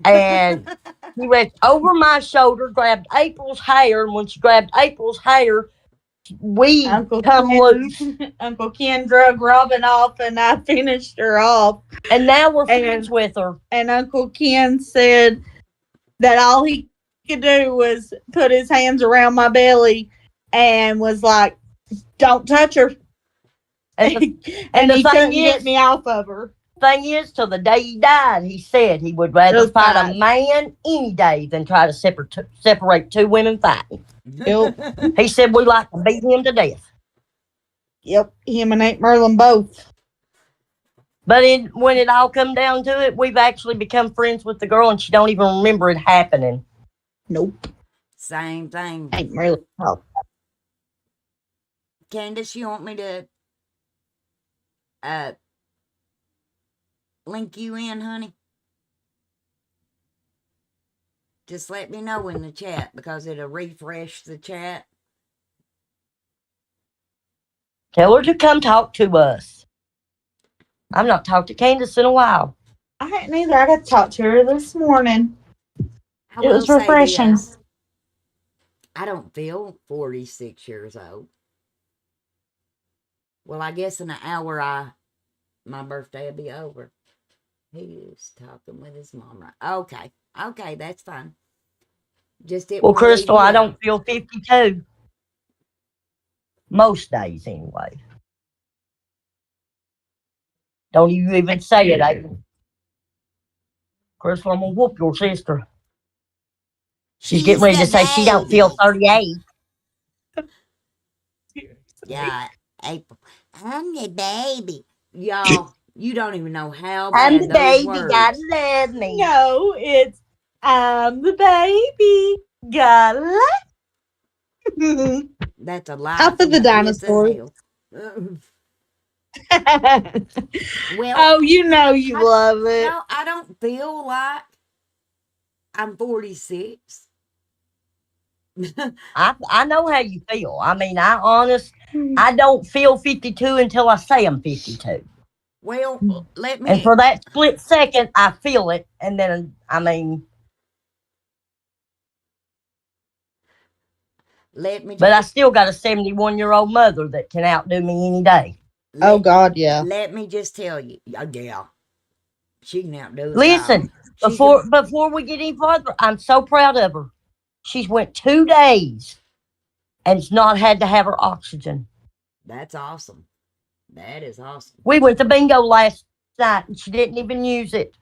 D: and he reached over my shoulder, grabbed April's hair, and when she grabbed April's hair, we
B: Uncle
D: come
B: Ken,
D: loose,
B: Uncle Ken drug Robin off, and I finished her off.
D: and now we're
B: And
D: friends with her.
B: and Uncle Ken said that all he could do was put his hands around my belly and was like, "Don't touch her."
D: And the,
B: And
D: the
B: he
D: thing
B: couldn't get
D: is,
B: me off of her.
D: till the day he died, he said he would rather
B: Really
D: fight a
B: bad.
D: man any day than try to separate two women fighting.
B: Yep.
D: He said we like to beat him to death.
B: Yep. Him and Aunt Merlin both.
D: But when it all come down to it, we've actually become friends with the girl, and she don't even remember it happening.
B: Nope.
A: Same thing.
B: Aunt Merlin. Oh.
A: Candace, you want me to uh link you in, honey? Just let me know in the chat because it'll refresh the chat.
D: Tell her to come talk to us. I've not talked to Candace in a while.
B: I hadn't either. I got to talk to her this morning.
A: I
B: It
A: will
B: was
A: say
B: refreshing.
A: this. I don't feel 46 years old. Well, I guess in an hour my birthday will be over. He's talking with his mom, right? Okay, that's fine. Just didn't
D: Well,
A: want to leave
D: Crystal,
A: you
D: I
A: out.
D: don't feel 52. Most days, anyway. Don't you even say it, April. Crystal, I'm going to whoop your sister. She's getting ready to say she don't feel 38.
A: Yeah, April. I'm the baby. Y'all, you don't even know how
D: I'm
A: bad
D: the
A: those
D: baby,
A: words.
D: gotta love me.
B: No, it's I'm the baby.
D: Gotta love
A: That's a lie
B: Half
A: from
B: of the
A: the pits of
B: dinosaurs.
A: hell.
B: Oh,
A: Well,
B: you know you love it.
A: no, I don't feel like I'm 46.
D: I know how you feel. I mean, I don't feel 52 until I say I'm 52.
A: Well, let
D: And
A: me
D: for that split second, I feel it. And then, I mean, but I still got a 71-year-old mother that can outdo me any day.
B: Oh God, yeah.
A: Let me just tell you, yeah, she can outdo us
D: Listen,
A: all. She can,
D: before we get any farther, I'm so proud of her. She's went 2 days and's not had to have her oxygen.
A: that's awesome. That is awesome.
D: We went to bingo last night and she didn't even use it.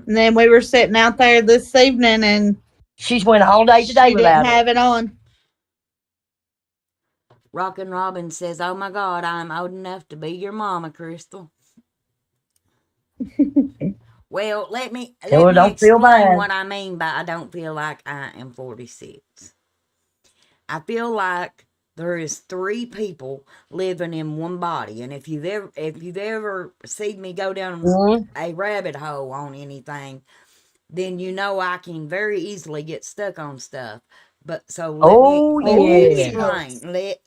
B: And then we were sitting out there this evening, and
D: she's went all day today
B: she
D: without
B: didn't have it on.
A: Rockin' Robin says, "Oh my God, I'm old enough to be your mama, Crystal." Well, let me explain what I mean by I don't feel like I am 46. I feel like there is 3 people living in one body, and if you've ever seen me go down a rabbit hole on anything, then you know I can very easily get stuck on stuff. But so let me explain.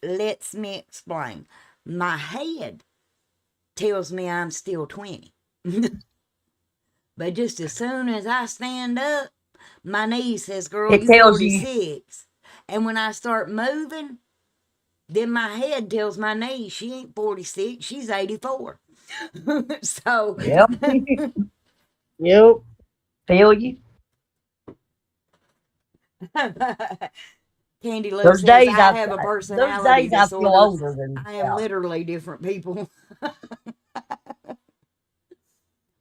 A: Let's me explain. My head tells me I'm still 20. But just as soon as I stand up, my knee says, "Girl, you 46." And when I start moving, then my head tells my knee she ain't 46, she's 84. So
D: yep.
B: Yep.
D: Feel you.
A: Candy Lou
D: There's
A: says,
D: days
A: I have a personality
D: I
A: disorder.
D: feel older than
A: I am literally different people.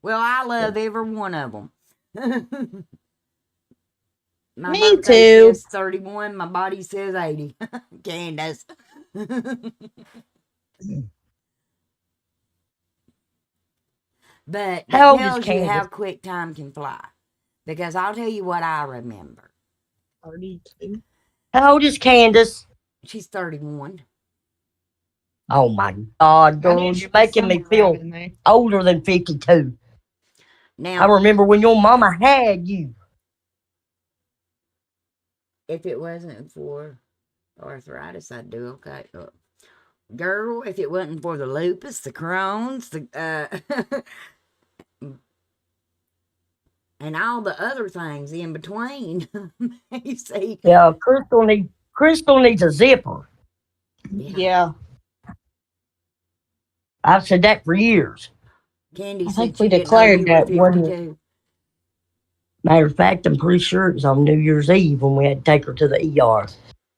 A: Well, I love every one of them. My
B: Me
A: birthday
B: too.
A: says 31. My body says 80. Candace. But that tells you how quick time can fly. Because I'll tell you what I remember.
B: 32.
D: How old is Candace?
A: She's 31.
D: Oh my God, girl, you're making me feel older than 52.
A: Now,
D: I remember when your mama had you.
A: If it wasn't for arthritis, I'd do okay. Girl, if it wasn't for the lupus, the Crohn's, and all the other things in between. You see?
D: Yeah, Crystal needs a zipper.
B: Yeah.
D: I've said that for years.
A: Candy
B: I
A: said
B: think
A: she
B: we
A: didn't know
B: declared
A: you were
B: that one.
A: 52.
D: Matter of fact, I'm pretty sure it was on New Year's Eve when we had to take her to the ER.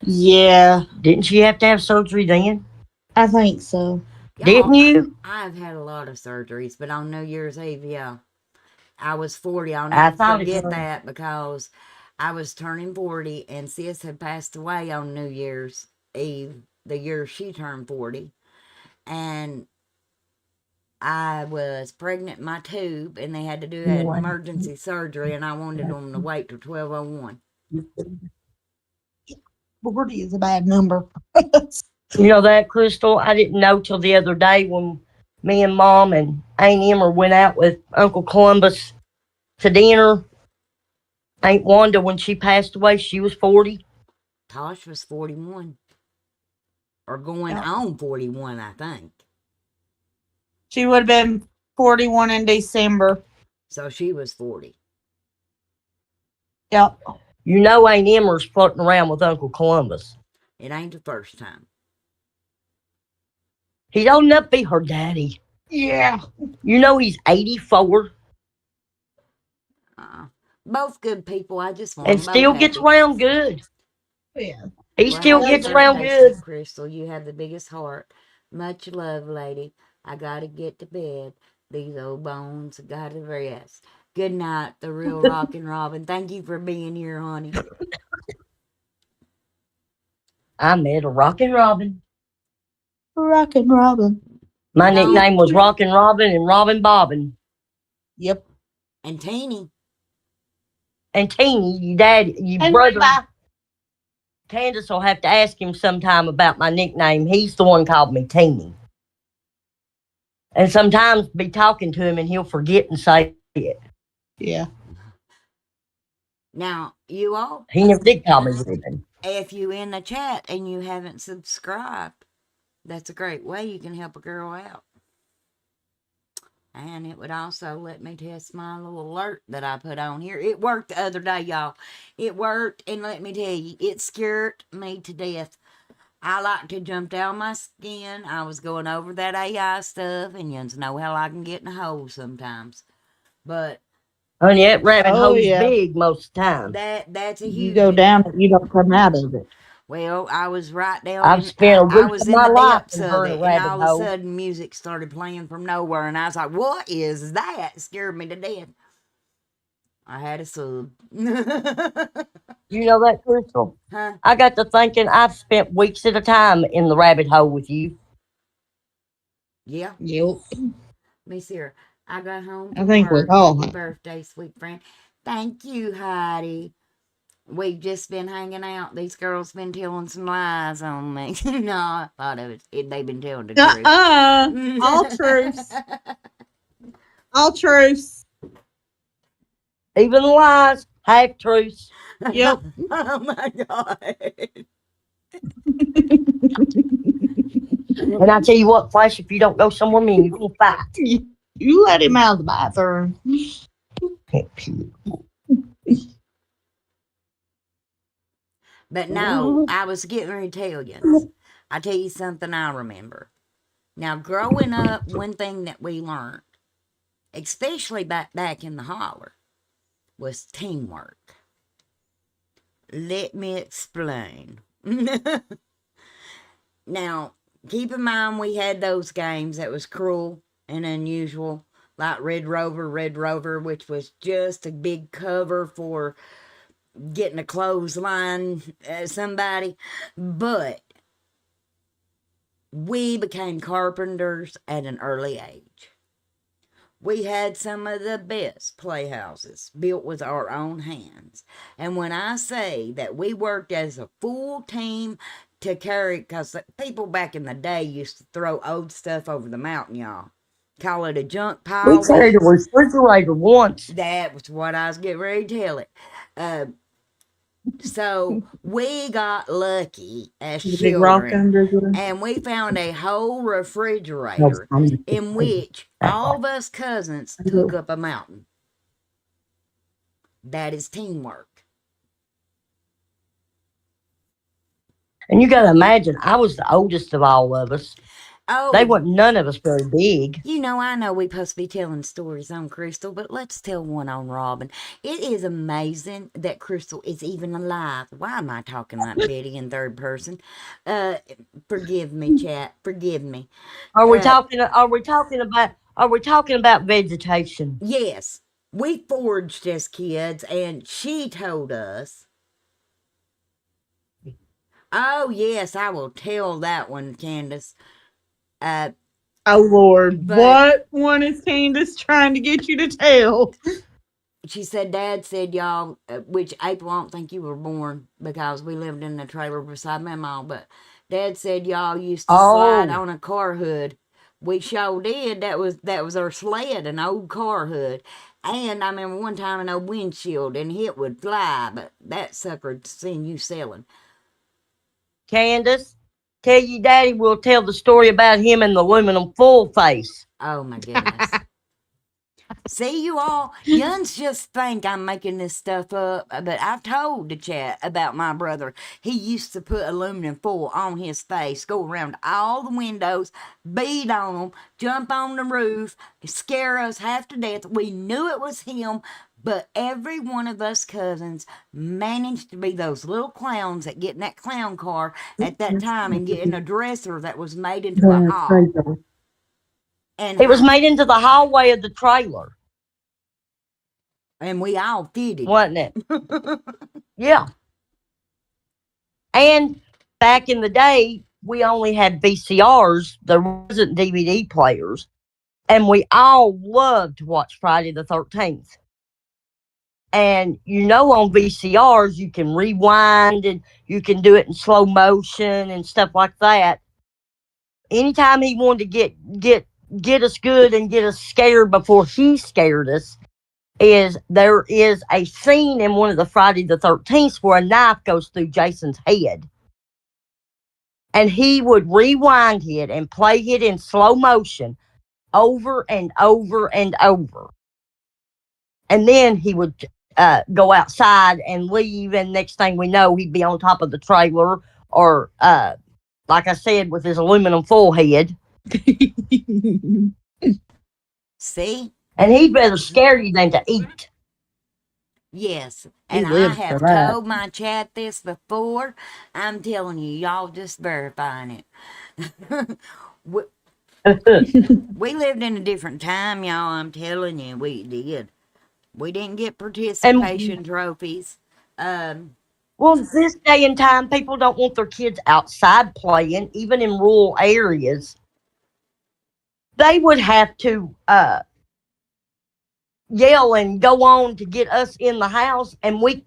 B: Yeah,
D: Didn't she have to have surgery then?
B: I think so.
D: Didn't
A: Y'all,
D: you?
A: I've had a lot of surgeries, but on New Year's Eve, yeah. I was 40. I'll
D: I
A: never
D: thought it
A: forget
D: was.
A: that because I was turning 40 and sis had passed away on New Year's Eve, the year she turned 40. And I was pregnant in my tube and they had to do an emergency surgery and I wanted them to wait till 12:01.
B: 40 is a bad number.
D: You know that, Crystal? I didn't know till the other day when me and Mom and Aunt Emmer went out with Uncle Columbus to dinner. Aunt Wanda, when she passed away, she was 40.
A: Tosh was 41 or going
B: Yep.
A: on 41, I think.
B: She would have been 41 in December.
A: So she was 40.
B: Yep.
D: You know Aunt Emmer's floating around with Uncle Columbus.
A: It ain't the first time.
D: He's old enough to be her daddy.
B: Yeah.
D: You know he's 84
A: Both good people. I just want
D: and
A: them both
D: still gets
A: happy.
D: around good.
B: Yeah.
D: He
A: Well,
D: still
A: happy
D: gets around
A: birthday,
D: good.
A: Crystal. You have the biggest heart. Much love, lady. I gotta get to bed. These old bones gotta rest. Good night, the real Rockin' Robin. Thank you for being here, honey.
D: I met a Rockin' Robin.
B: Rockin' Robin.
D: My
A: No,
D: nickname was Rockin' Robin and Robin Bobbin.
B: Yep.
A: and Teeny.
D: And Teeny, you dad, you
B: And
D: brother.
B: Reba.
D: Candace will have to ask him sometime about my nickname. He's the one called me Teeny. And sometimes be talking to him and he'll forget and say it.
B: Yeah.
A: Now, you all,
D: He never did call me Ruben.
A: if you in the chat and you haven't subscribed, that's a great way you can help a girl out. And it would also let me test my little alert that I put on here. It worked the other day, y'all. It worked, and let me tell you, it scared me to death. I like to jump down my skin. I was going over that AI stuff, and you know how I can get in a hole sometimes. But
D: Honey, that rabbit
B: Oh,
D: hole's
B: yeah.
D: big most of the time.
A: that's a
B: You
A: huge.
B: go down it, you don't come out of it.
A: Well, I was right down
D: I've
A: in.
D: spent a
A: I
D: week
A: was
D: of
A: in
D: my
A: the
D: life
A: depths
D: in
A: of
D: her in a
A: it, and
D: rabbit
A: all of a
D: hole.
A: sudden, music started playing from nowhere, and I was like, "What is that?" It scared me to death. I had a sub.
D: You know that, Crystal?
A: Huh?
D: I got to thinking I've spent weeks at a time in the rabbit hole with you.
A: Yeah.
B: Yep.
A: Miss here. I got home
B: I
A: from
B: think we
A: work.
B: all
A: Happy
B: have.
A: birthday, sweet friend. Thank you, Heidi. We've just been hanging out. These girls been telling some lies on me. No, I thought they've been telling the truth.
B: All truths. All truths.
D: Even the lies, half truths.
B: Yep.
A: Oh my God.
D: And I tell you what, Flash, if you don't go somewhere mean, you're going to fight.
B: You let him out of the bathroom.
A: But no, I was getting ready to tell you. I tell you something I remember. Now, growing up, one thing that we learned, especially back in the holler, was teamwork. Let me explain. Now, keep in mind we had those games that was cruel and unusual, like Red Rover, which was just a big cover for getting a clothesline somebody. But we became carpenters at an early age. We had some of the best playhouses built with our own hands. And when I say that we worked as a full team to carry, because people back in the day used to throw old stuff over the mountain, y'all. Call it a junk
D: We
A: pile.
D: carried a refrigerator once.
A: That was what I was getting ready to tell it. So we got lucky as
B: The big rock
A: children,
B: under the.
A: and we found a whole refrigerator in which all of us cousins took up a mountain. That is teamwork.
D: And you got to imagine, I was the oldest of all of us. They
A: Oh,
D: weren't none of us very big.
A: I know we supposed to be telling stories on Crystal, but let's tell one on Robin. It is amazing that Crystal is even alive. Why am I talking like Betty in third person? Uh, Forgive me, chat. Forgive me.
D: Are we
A: Uh,
D: talking? Are we talking about? Are we talking about vegetation?
A: yes, we forged as kids, and she told us. Oh yes, I will tell that one, Candace. Uh,
B: Oh Lord,
A: but
B: what one is Candace trying to get you to tell?
A: she said, Dad said y'all, which April, I don't think you were born because we lived in the trailer beside my mom, but Dad said y'all used to slide
D: Oh,
A: on a car hood. We sure did. That was our sled, an old car hood. And I remember one time an old windshield and it would fly, but that sucker'd seen you selling.
D: Candace, tell your daddy we'll tell the story about him and the aluminum full face.
A: Oh my goodness. See, you all, yuns just think I'm making this stuff up, but I've told the chat about my brother. He used to put aluminum foil on his face, go around all the windows, beat on them, jump on the roof, scare us half to death. We knew it was him, but every one of us cousins managed to be those little clowns that get in that clown car at that time and get in a dresser that was made into a hall. And
D: It was made into the hallway of the trailer,
A: we all fitted.
D: wasn't it? Yeah. And back in the day, we only had VCRs. There wasn't DVD players, and we all loved to watch Friday the 13th. And on VCRs, you can rewind and you can do it in slow motion and stuff like that. Anytime he wanted to get us good and get us scared before he scared us, there is a scene in one of the Friday the 13th where a knife goes through Jason's head. And he would rewind it and play it in slow motion over and over and over. And then he would go outside and leave, and next thing we know, he'd be on top of the trailer, or like I said, with his aluminum foil head.
A: See?
D: And he'd rather scare you than to eat.
A: Yes.
B: He
A: And I
B: lived for
A: have
B: that.
A: told my chat this before. I'm telling you, y'all just verifying it. we, we lived in a different time, y'all. I'm telling you, we did. We didn't get
D: And
A: participation trophies. Um,
D: well, this day and time, people don't want their kids outside playing, even in rural areas. They would have to yell and go on to get us in the house, and we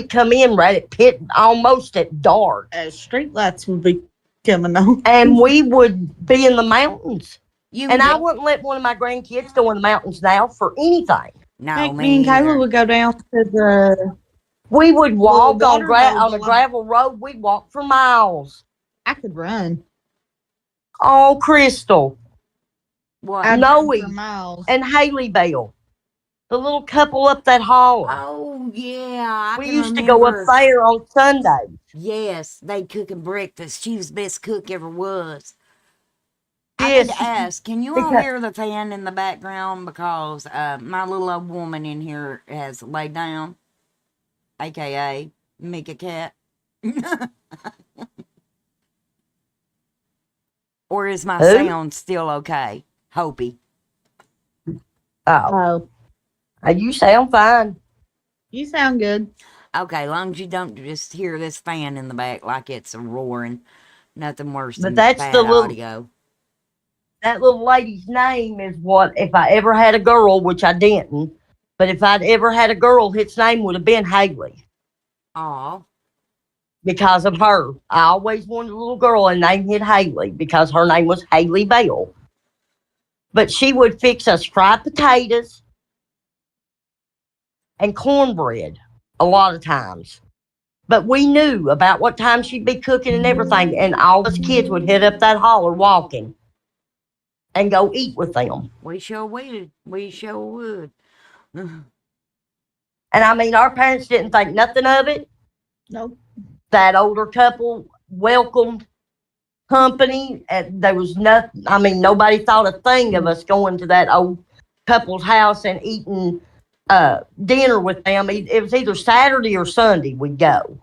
D: come in right at pit almost at dark,
B: Street lights would be coming on.
D: and we would be in the mountains.
A: you
D: And
A: can
D: I
A: bet.
D: wouldn't let one of my grandkids go in the mountains now for anything.
A: No,
B: Heck, me and
A: me
B: Kayla
A: either.
B: would go down to the
D: We would
B: little
D: walk on
B: water hole
D: on a
B: below.
D: gravel road. We'd walk for miles.
B: I could run.
D: Oh, Crystal,
A: What?
B: I'd
D: Noe,
B: run for miles.
D: and Haley Bell, the little couple up that holler.
A: Oh, yeah. I
D: We
A: can
D: used to go up
A: remember.
D: there on Sundays.
A: Yes, they cooking breakfast. She was the best cook ever was. I need to
D: Yes,
A: ask, can you all
D: because
A: hear the fan in the background? Because my little old woman in here has laid down, aka Mika Cat. Or is my
D: who?
A: sound still okay? Hopey.
D: Oh,
B: Oh,
D: you sound fine.
B: you sound good.
A: Okay, long as you don't just hear this fan in the back like it's roaring. Nothing worse
D: But
A: than
D: that's the
A: bad
D: little
A: audio.
D: that little lady's name is what, if I ever had a girl, which I didn't, but if I'd ever had a girl, its name would have been Haley
A: Aw.
D: because of her. I always wanted a little girl and named it Haley because her name was Haley Bell. But she would fix us fried potatoes and cornbread a lot of times. But we knew about what time she'd be cooking and everything, and all us kids would head up that holler walking and go eat with them.
A: We sure would. We sure would.
D: And our parents didn't think nothing of it.
B: Nope.
D: That older couple, welcomed company. And there was nothing. I mean, nobody thought a thing of us going to that old couple's house and eating dinner with them. It was either Saturday or Sunday we'd go.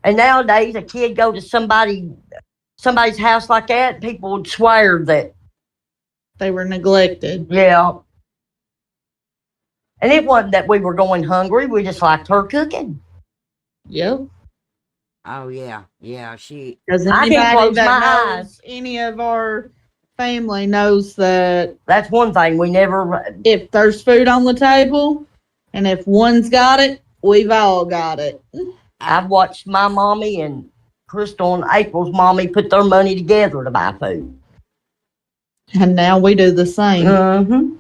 D: And nowadays, a kid go to somebody's house like that, people would swear that,
B: They were neglected.
D: yeah. And it wasn't that we were going hungry. We just liked her cooking.
B: Yep.
A: Oh yeah, yeah. She.
B: Because
D: I can
B: anybody
D: close
B: that
D: my
B: knows
D: eyes.
B: any of our family knows that
D: That's one thing we never.
B: if there's food on the table and if one's got it, we've all got it.
D: I've watched my mommy and Crystal and April's mommy put their money together to buy food.
B: And now we do the same.
D: Mm-hmm.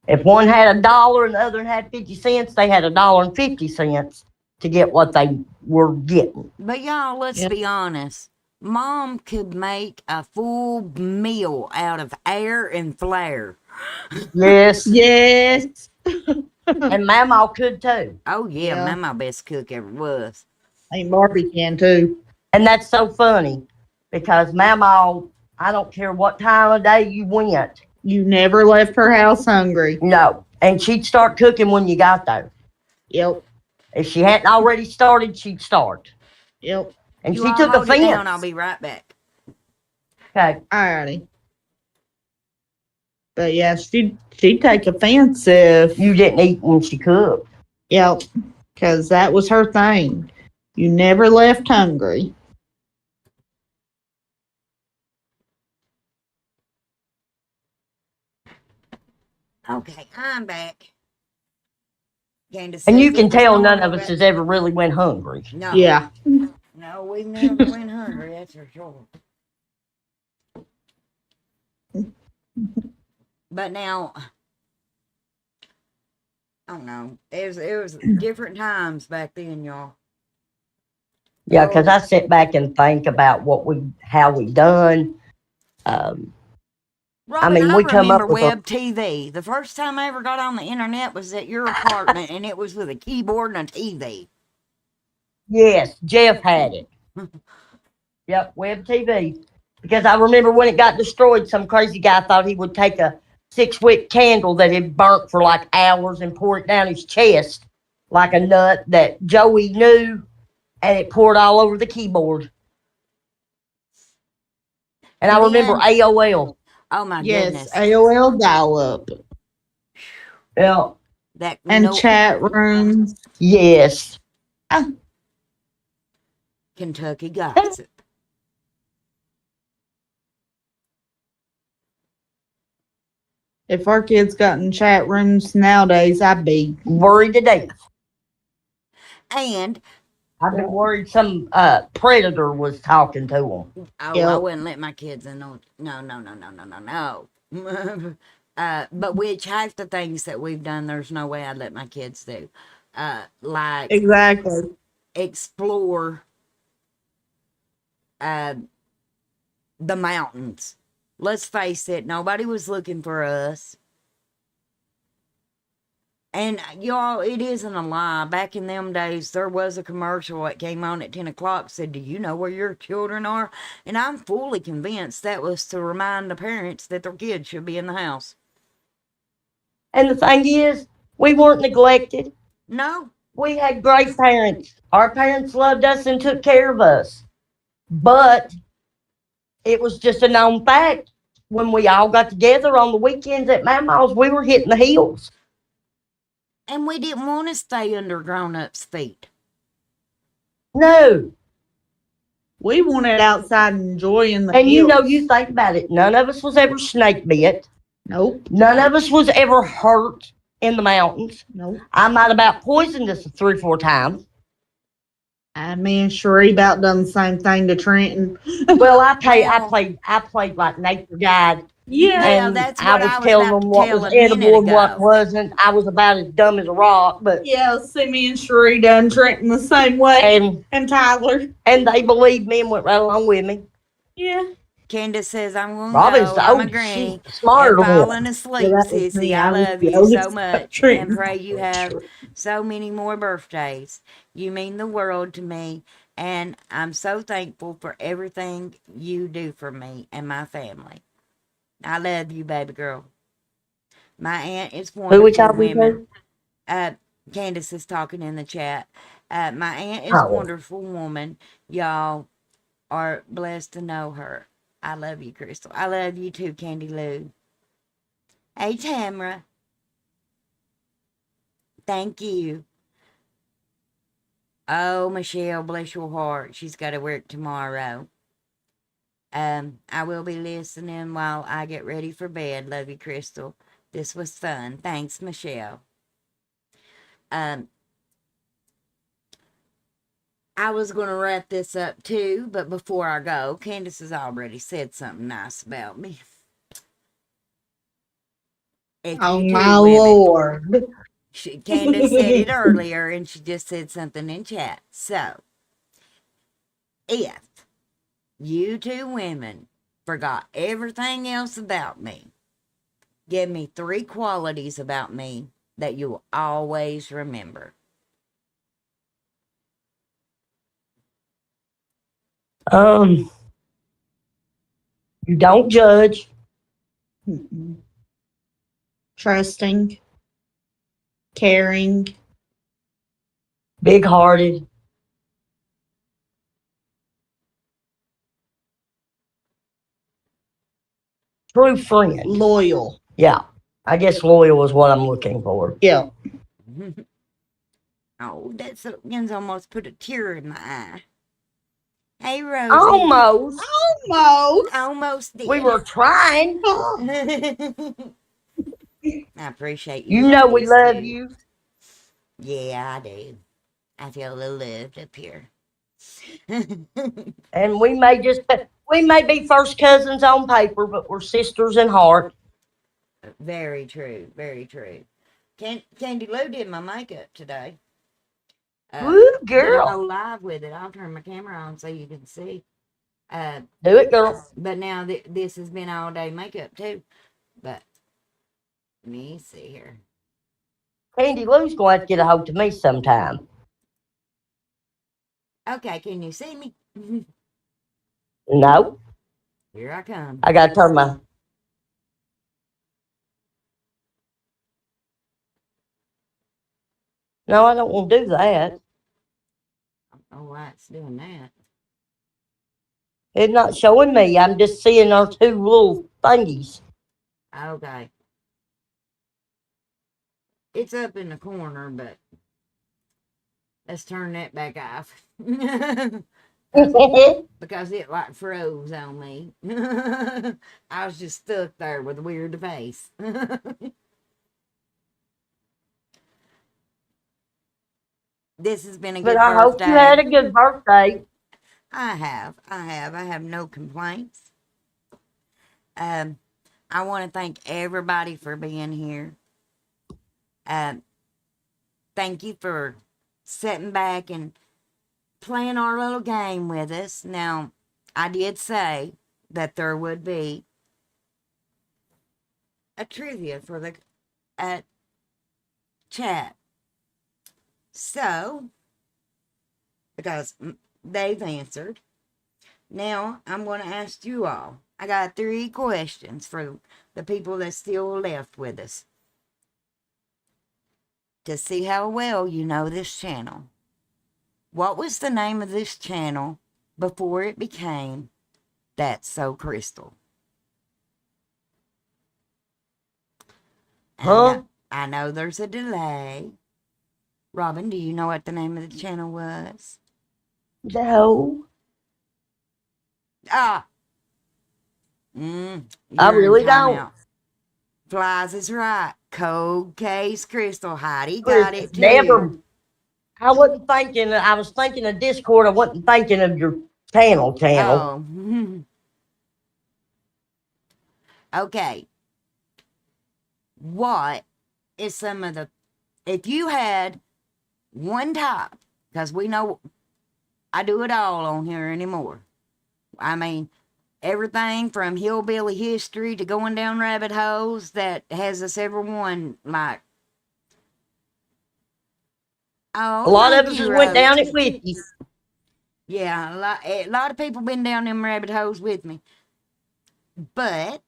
D: If one had $1 and the other had 50 cents, they had $1.50 to get what they were getting.
A: But y'all, let's
B: Yep.
A: be honest. Mom could make a full meal out of air and flare.
D: Yes.
B: Yes.
D: And Mama could too.
A: Oh yeah,
B: Yeah.
A: Mama best cook ever was.
B: Ain't Barbie can too.
D: And that's so funny because Mama, I don't care what time of day you went.
B: You never left her house hungry.
D: No. And she'd start cooking when you got there.
B: Yep.
D: If she hadn't already started, she'd start.
B: Yep.
D: And
A: You
D: she
A: all
D: took
A: hold it
D: offense.
A: down, I'll be right back.
D: Okay.
B: Alrighty. But yeah, she'd take offense if
D: You didn't eat when she cooked.
B: yep. Because that was her thing. You never left hungry.
A: Okay, I'm back. Candace
D: And
A: says
D: you can
A: it was
D: tell none
A: normal,
D: of us
A: but-
D: has ever really went hungry.
A: No.
B: Yeah.
A: No, we never went hungry, that's for sure. But now, I don't know. It was different times back then, y'all.
D: Yeah, because I sit back and think about how we done.
A: Robin,
D: mean, we come
A: remember
D: up with a-
A: web TV. The first time I ever got on the internet was at your apartment, and it was with a keyboard and a TV.
D: Yes, Jeff had it. Yep, web TV. Because I remember when it got destroyed, some crazy guy thought he would take a 6-wick candle that had burnt for like hours and pour it down his chest like a nut that Joey knew, and it poured all over the keyboard. And I remember
A: Then-
D: AOL.
A: Oh my
B: Yes.
A: goodness.
B: AOL dial up.
D: Yeah.
A: That
B: And
A: no
B: chat rooms.
D: Yes.
A: Kentucky gossip.
B: If our kids got in chat rooms nowadays, I'd be
D: Worried to death.
A: And
D: I've been worried some predator was talking to them.
A: I
B: Yep.
A: wouldn't let my kids in. No. But which half the things that we've done, there's no way I'd let my kids do. Like
B: exactly.
A: explore the mountains. Let's face it, nobody was looking for us. And y'all, it isn't a lie. Back in them days, there was a commercial that came on at 10 o'clock said, "Do you know where your children are?" And I'm fully convinced that was to remind the parents that their kids should be in the house.
D: And the thing is, we weren't neglected.
A: No.
D: We had great parents. Our parents loved us and took care of us. But it was just a known fact. When we all got together on the weekends at Mama's, we were hitting the hills.
A: And we didn't want to stay under grown-ups' feet.
D: No.
B: We wanted outside enjoying the
D: And you know,
B: hills.
D: you think about it, none of us was ever snake bit.
B: Nope.
D: None of us was ever hurt in the mountains.
B: Nope.
D: I might about poisoned us 3 or 4 times.
B: Me and Sheree about done the same thing to Trenton.
D: Well, I played like nature guide.
B: Yeah.
A: Well,
D: And
A: that's
D: I
A: what
D: was
A: I was
D: telling
A: about
D: them
A: to
D: what
A: tell
D: was
A: a minute
D: edible and what
A: ago.
D: wasn't. I was about as dumb as a rock, but
B: Yeah, see me and Sheree done Trenton the same way. And Tyler.
D: and they believed me and went right along with me.
B: Yeah.
A: Candace says, "I'm going to
D: Robin's
A: go.
D: the
A: I'm a
D: oldest,
A: granny.
D: she's smarter
A: And
D: than one.
A: falling asleep,
B: Yeah, that was
A: sissy.
B: me.
A: I
B: I was
A: love
B: the
A: you so
B: oldest
A: much.
B: Trenton.
A: And pray you have so many more birthdays. You mean the world to me. And I'm so thankful for everything you do for me and my family. I love you, baby girl. My aunt is
D: Who we
A: wonderful
D: talking
A: woman.
D: to?
A: Candace is talking in the chat. My aunt is
D: Oh,
A: wonderful woman. Y'all are blessed to know her. I love you, Crystal. I love you too, Candy Lou. Hey, Tamara. Thank you. Oh, Michelle, bless your heart. She's got to work tomorrow. I will be listening while I get ready for bed. Love you, Crystal. This was fun. Thanks, Michelle. Um, I was going to wrap this up too, but before I go, Candace has already said something nice about me. If
B: Oh
A: you
B: my
A: two women,
B: lord.
A: Candace said it earlier, and she just said something in chat. So, if you two women forgot everything else about me, give me 3 qualities about me that you'll always remember.
D: um, you don't judge,
B: Mm-mm. Trusting, caring,
D: big hearted, true friend.
B: loyal.
D: Yeah, I guess loyal is what I'm looking for.
B: Yeah.
A: Oh, that Silkins almost put a tear in my eye. Hey, Rosie.
D: Almost.
B: Almost.
A: Almost
D: We
A: did.
D: were trying.
A: I appreciate you
D: You know we
A: ladies
D: love
A: too.
D: you.
A: Yeah, I do. I feel a little loved up here.
D: And we may be first cousins on paper, but we're sisters in heart.
A: Very true. Very true. Candy Lou did my makeup today.
D: Woo,
A: Did a
D: girl.
A: whole live with it. I'll turn my camera on so you can see. Uh,
D: Do it, girl.
A: but now this has been all day makeup too. But let me see here.
D: Candy Lou's going to have to get a hold of me sometime.
A: Okay, can you see me?
D: No,
A: Here I come.
D: I got to turn my. No, I don't want to do that.
A: Oh, why it's doing that?
D: It's not showing me. I'm just seeing our 2 little thingies.
A: Okay. It's up in the corner, but let's turn that back off. Because it like froze on me. I was just stuck there with a weird face. This has been a
D: But
A: good
D: I hope you had
A: birthday.
D: a good birthday.
A: I have no complaints. Um, I want to thank everybody for being here. Um, thank you for sitting back and playing our little game with us. Now, I did say that there would be a trivia for the chat. So, because they've answered, now I'm going to ask you all. I got 3 questions for the people that still left with us to see how well you know this channel. What was the name of this channel before it became That's So Crystal?
D: Huh?
A: I know there's a delay. Robin, do you know what the name of the channel was?
D: No,
A: Ah,
D: I
A: you're in
D: really don't.
A: timeout. Flies is right. Cold Case Crystal. Heidi got
D: It's
A: it too.
D: never. I wasn't thinking. I was thinking of Discord. I wasn't thinking of your channel. Channel.
A: Oh, okay. What is some of the, if you had one top, because we know I do it all on here anymore. I mean, everything from hillbilly history to going down rabbit holes that has us everyone like,
D: A
A: oh,
D: lot of
A: thank
D: us
A: you,
D: has went down it
A: Rosie.
D: with you.
A: Yeah, a lot of people been down them rabbit holes with me. But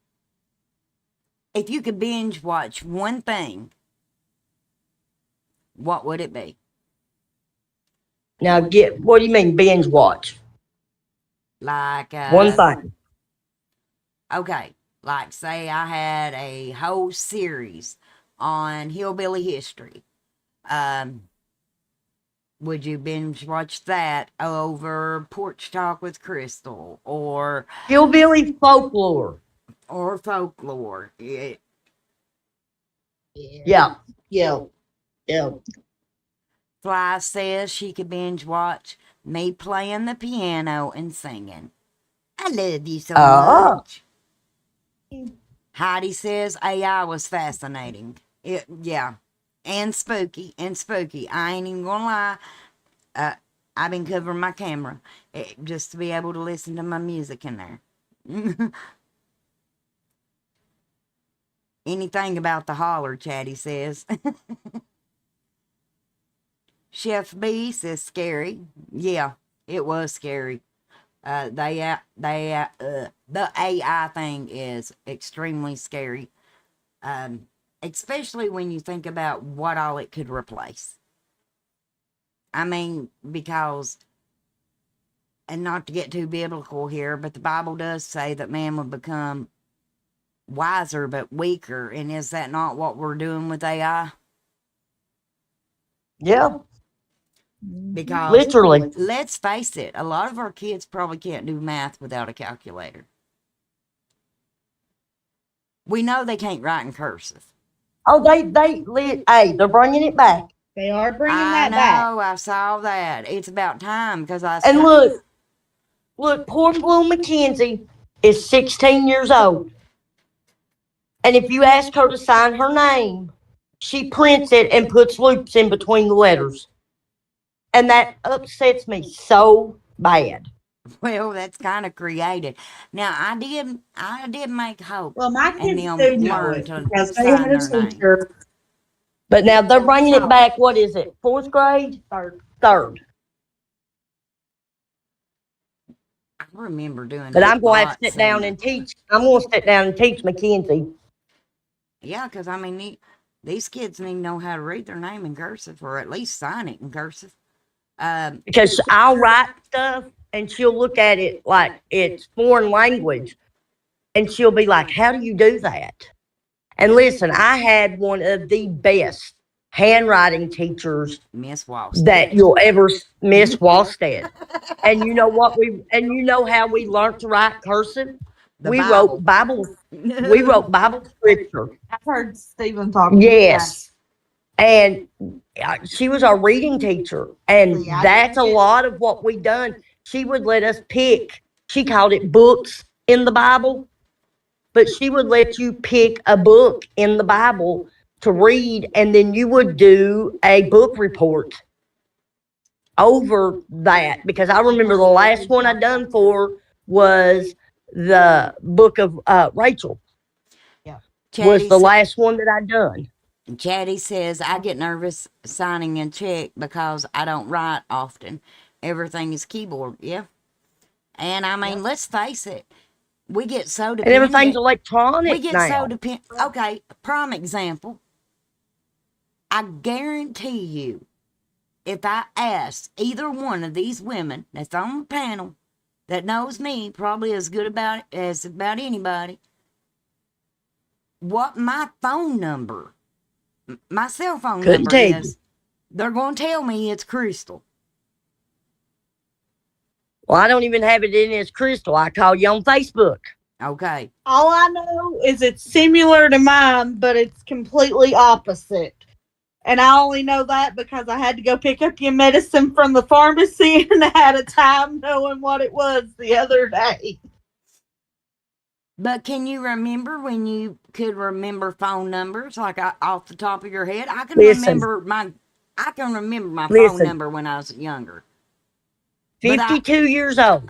A: if you could binge watch one thing, what would it be?
D: Now, get what do you mean binge watch?
A: Like,
D: One thing.
A: okay, like say I had a whole series on hillbilly history. Um, would you binge watch that over Porch Talk with Crystal
D: Hillbilly folklore.
A: or folklore?
D: Yeah. Yeah. Yeah.
A: Fly says she could binge watch me playing the piano and singing. I love you so
D: Ah.
A: much. Heidi says AI was fascinating. Yeah, and spooky, and spooky. I ain't even gonna lie. Uh, I've been covering my camera just to be able to listen to my music in there. Anything about the holler, Chatty says. Chef B says scary. Yeah, it was scary. The AI thing is extremely scary, especially when you think about what all it could replace. I mean, because, and not to get too biblical here, but the Bible does say that man would become wiser but weaker. And is that not what we're doing with AI?
D: Yeah.
A: Because
D: Literally.
A: let's face it, a lot of our kids probably can't do math without a calculator. We know they can't write in cursive.
D: Oh, hey, they're bringing it back.
C: They are bringing
A: I
C: that back.
A: know, I saw that. It's about time because
D: And look, poor Blue Mackenzie is 16 years old. And if you ask her to sign her name, she prints it and puts loops in between the letters. And that upsets me so bad.
A: Well, that's kind of creative. Now, I did make Hope
C: Well, my
A: and
C: kids
A: them
C: do know
A: learn
C: it
A: to
C: because they
A: sign
C: had a
A: their name.
C: teacher.
D: But now they're bringing it back. What is it? Fourth grade? Third.
A: I remember doing
D: But
A: that
D: I'm going to have to
A: lots
D: sit down
A: in
D: and teach. I'm going to sit down and teach Mackenzie.
A: yeah, because I mean, these kids need to know how to read their name in cursive or at least sign it in cursive.
D: Because I'll write stuff and she'll look at it like it's foreign language. And she'll be like, how do you do that? And listen, I had one of the best handwriting teachers
A: Miss
D: that
A: Walstead.
D: you'll ever miss Walstead. And you know what you know how we learned to write cursive?
A: The
D: We
A: Bible.
D: wrote Bible we wrote Bible scripture.
C: I've heard Stephen talk about
D: Yes. And she was our reading teacher. And that's a lot of what we done. She would let us pick. She called it books in the Bible, but she would let you pick a book in the Bible to read, and then you would do a book report over that. Because I remember the last one I done for was the book of Rachel. Was the last one that I done.
A: Chatty says, I get nervous signing a check because I don't write often. Everything is keyboard. Yeah. And I mean, let's face it. We get so
D: And everything's
A: dependent.
D: electronic
A: We get so
D: now.
A: dependent. Okay, prime example. I guarantee you, if I asked either one of these women that's on the panel that knows me probably as good about as about anybody, what my phone number, my cell phone
D: Couldn't
A: number
D: tell you.
A: is, they're going to tell me it's Crystal.
D: Well, I don't even have it in as Crystal. I call you on Facebook.
A: Okay.
C: All I know is it's similar to mine, but it's completely opposite. And I only know that because I had to go pick up your medicine from the pharmacy and I had a time knowing what it was the other day.
A: But can you remember when you could remember phone numbers like off the top of your head? I can
D: Listen.
A: remember my phone
D: Listen.
A: number when I was younger. But
D: 52 years old.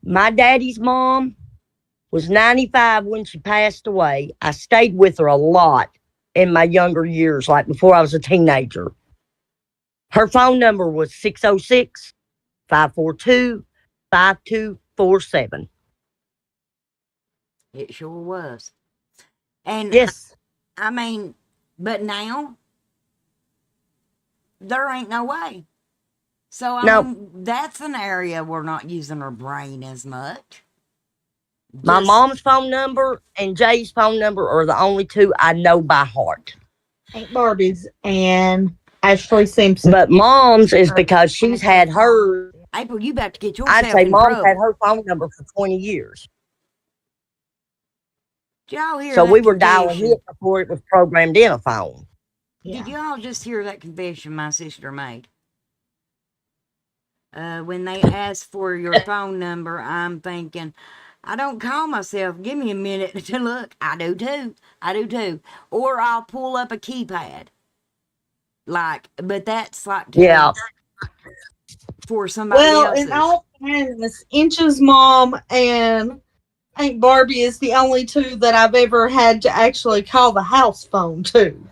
D: My daddy's mom was 95 when she passed away. I stayed with her a lot in my younger years, like before I was a teenager. Her phone number was 606 542-5247.
A: It sure was. And
D: Yes.
A: I mean, but now there ain't no way. So I
D: No,
A: mean, that's an area we're not using our brain as much.
D: my
A: Just
D: mom's phone number and Jay's phone number are the only two I know by heart.
C: Aunt Barbie's and Ashley Simpson.
D: But mom's is because she's had hers.
A: April, you about to get
D: I'd
A: yourself
D: say
A: in
D: mom's had
A: trouble.
D: her phone number for 20 years.
A: Did y'all hear
D: So we
A: that
D: were dialing
A: confession?
D: it before it was programmed in a phone.
C: Yeah.
A: Did y'all just hear that confession my sister made? When they asked for your phone number, I'm thinking, I don't call myself. Give me a minute to look. I do too. I do too. Or I'll pull up a keypad. Like, but that's like
D: Yeah.
A: for somebody
C: Well, in
A: else's.
C: all fairness, Inch's mom and Aunt Barbie is the only two that I've ever had to actually call the house phone to.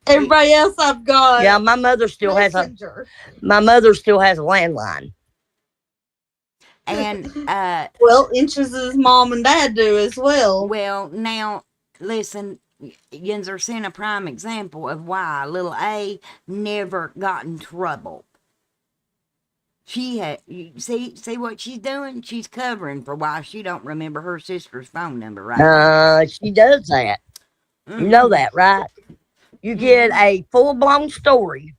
C: Everybody else I've got
D: Yeah, my mother still has a
C: Messenger.
D: landline.
A: And
C: Well, Inch's mom and dad do as well.
A: well, now listen, Yinzer sent a prime example of why little A never got in trouble. She had see what she's doing. She's covering for why she don't remember her sister's phone number right now.
D: She does that. You know that, right? You get a full-blown story,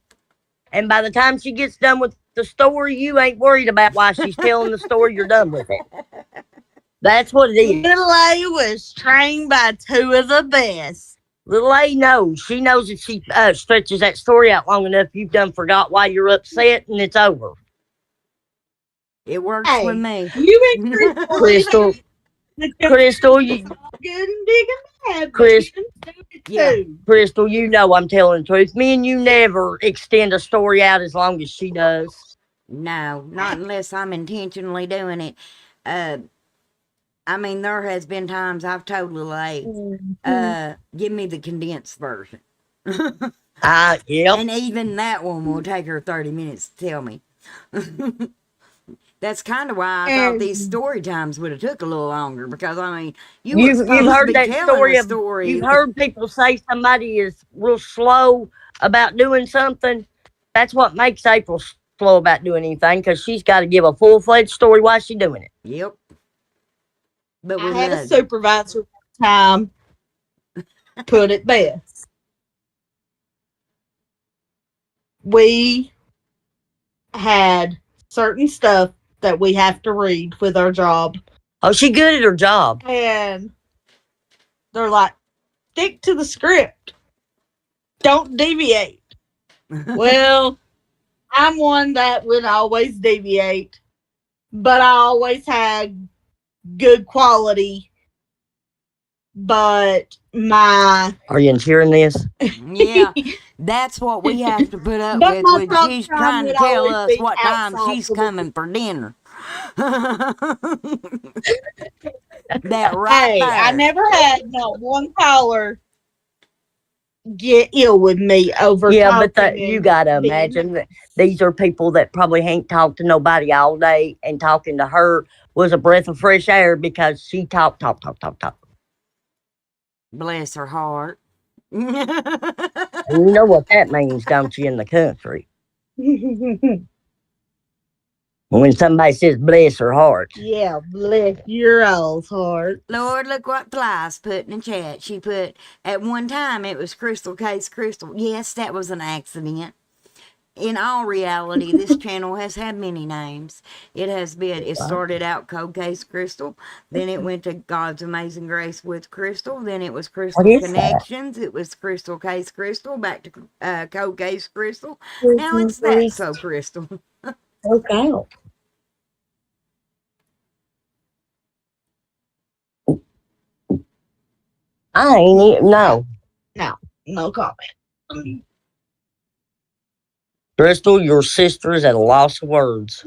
D: and by the time she gets done with the story, you ain't worried about why she's telling the story. You're done with it. That's what it is.
C: Little A was trained by two of the best.
D: Little A knows. She knows if she stretches that story out long enough, you've done forgot why you're upset, and it's over.
A: It works
C: Hey,
A: with me.
C: you and
D: Crystal, Crystal, you,
C: good and big and bad,
D: Chris-
C: but you can do it
A: Yeah.
C: too.
D: Crystal, you know I'm telling the truth. Me and you never extend a story out as long as she does.
A: No, not unless I'm intentionally doing it. I mean, there has been times I've told little A, give me the condensed version.
D: Yep.
A: And even that one will take her 30 minutes to tell me. That's kind of why I thought these story times would have took a little longer, because I mean, you've
D: You've heard
A: be
D: that
A: telling a
D: story. You've heard people say somebody is real slow about doing something. That's what makes April slow about doing anything, because she's got to give a full-fledged story while she's doing it.
A: Yep. But
C: I had a supervisor one time put it best. We had certain stuff that we have to read with our job.
D: Oh, she good at her job.
C: And they're like, stick to the script. Don't deviate. Well, I'm one that would always deviate, but I always had good quality. But my
D: Are you hearing this?
A: yeah, that's what we have to put up
C: but
A: with
C: my
A: when
C: talk
A: she's
C: time
A: trying to
C: would
A: tell
C: always
A: us
C: be
A: what time
C: outside
A: she's
C: the
A: coming for dinner. That right
C: Hey,
A: there.
C: I never had not one caller get ill with me over
D: Yeah, but
C: talking
D: you
C: and
D: got to
C: being-
D: imagine that these are people that probably ain't talked to nobody all day, and talking to her was a breath of fresh air because she talked.
A: Bless her heart.
D: And you know what that means, don't you, in the country? When somebody says bless her heart.
C: Yeah, bless your old heart.
A: Lord, look what Fly's put in the chat. She put, at one time it was Crystal Case Crystal. Yes, that was an accident. In all reality, this channel has had many names. It started out Cold Case Crystal, then it went to God's Amazing Grace with Crystal, then it was Crystal Connections, it was Crystal Case Crystal, back to Cold Case Crystal. Now it's That So Crystal.
D: Okay. I ain't even know.
C: No comment.
D: Crystal, your sister is at a loss of words.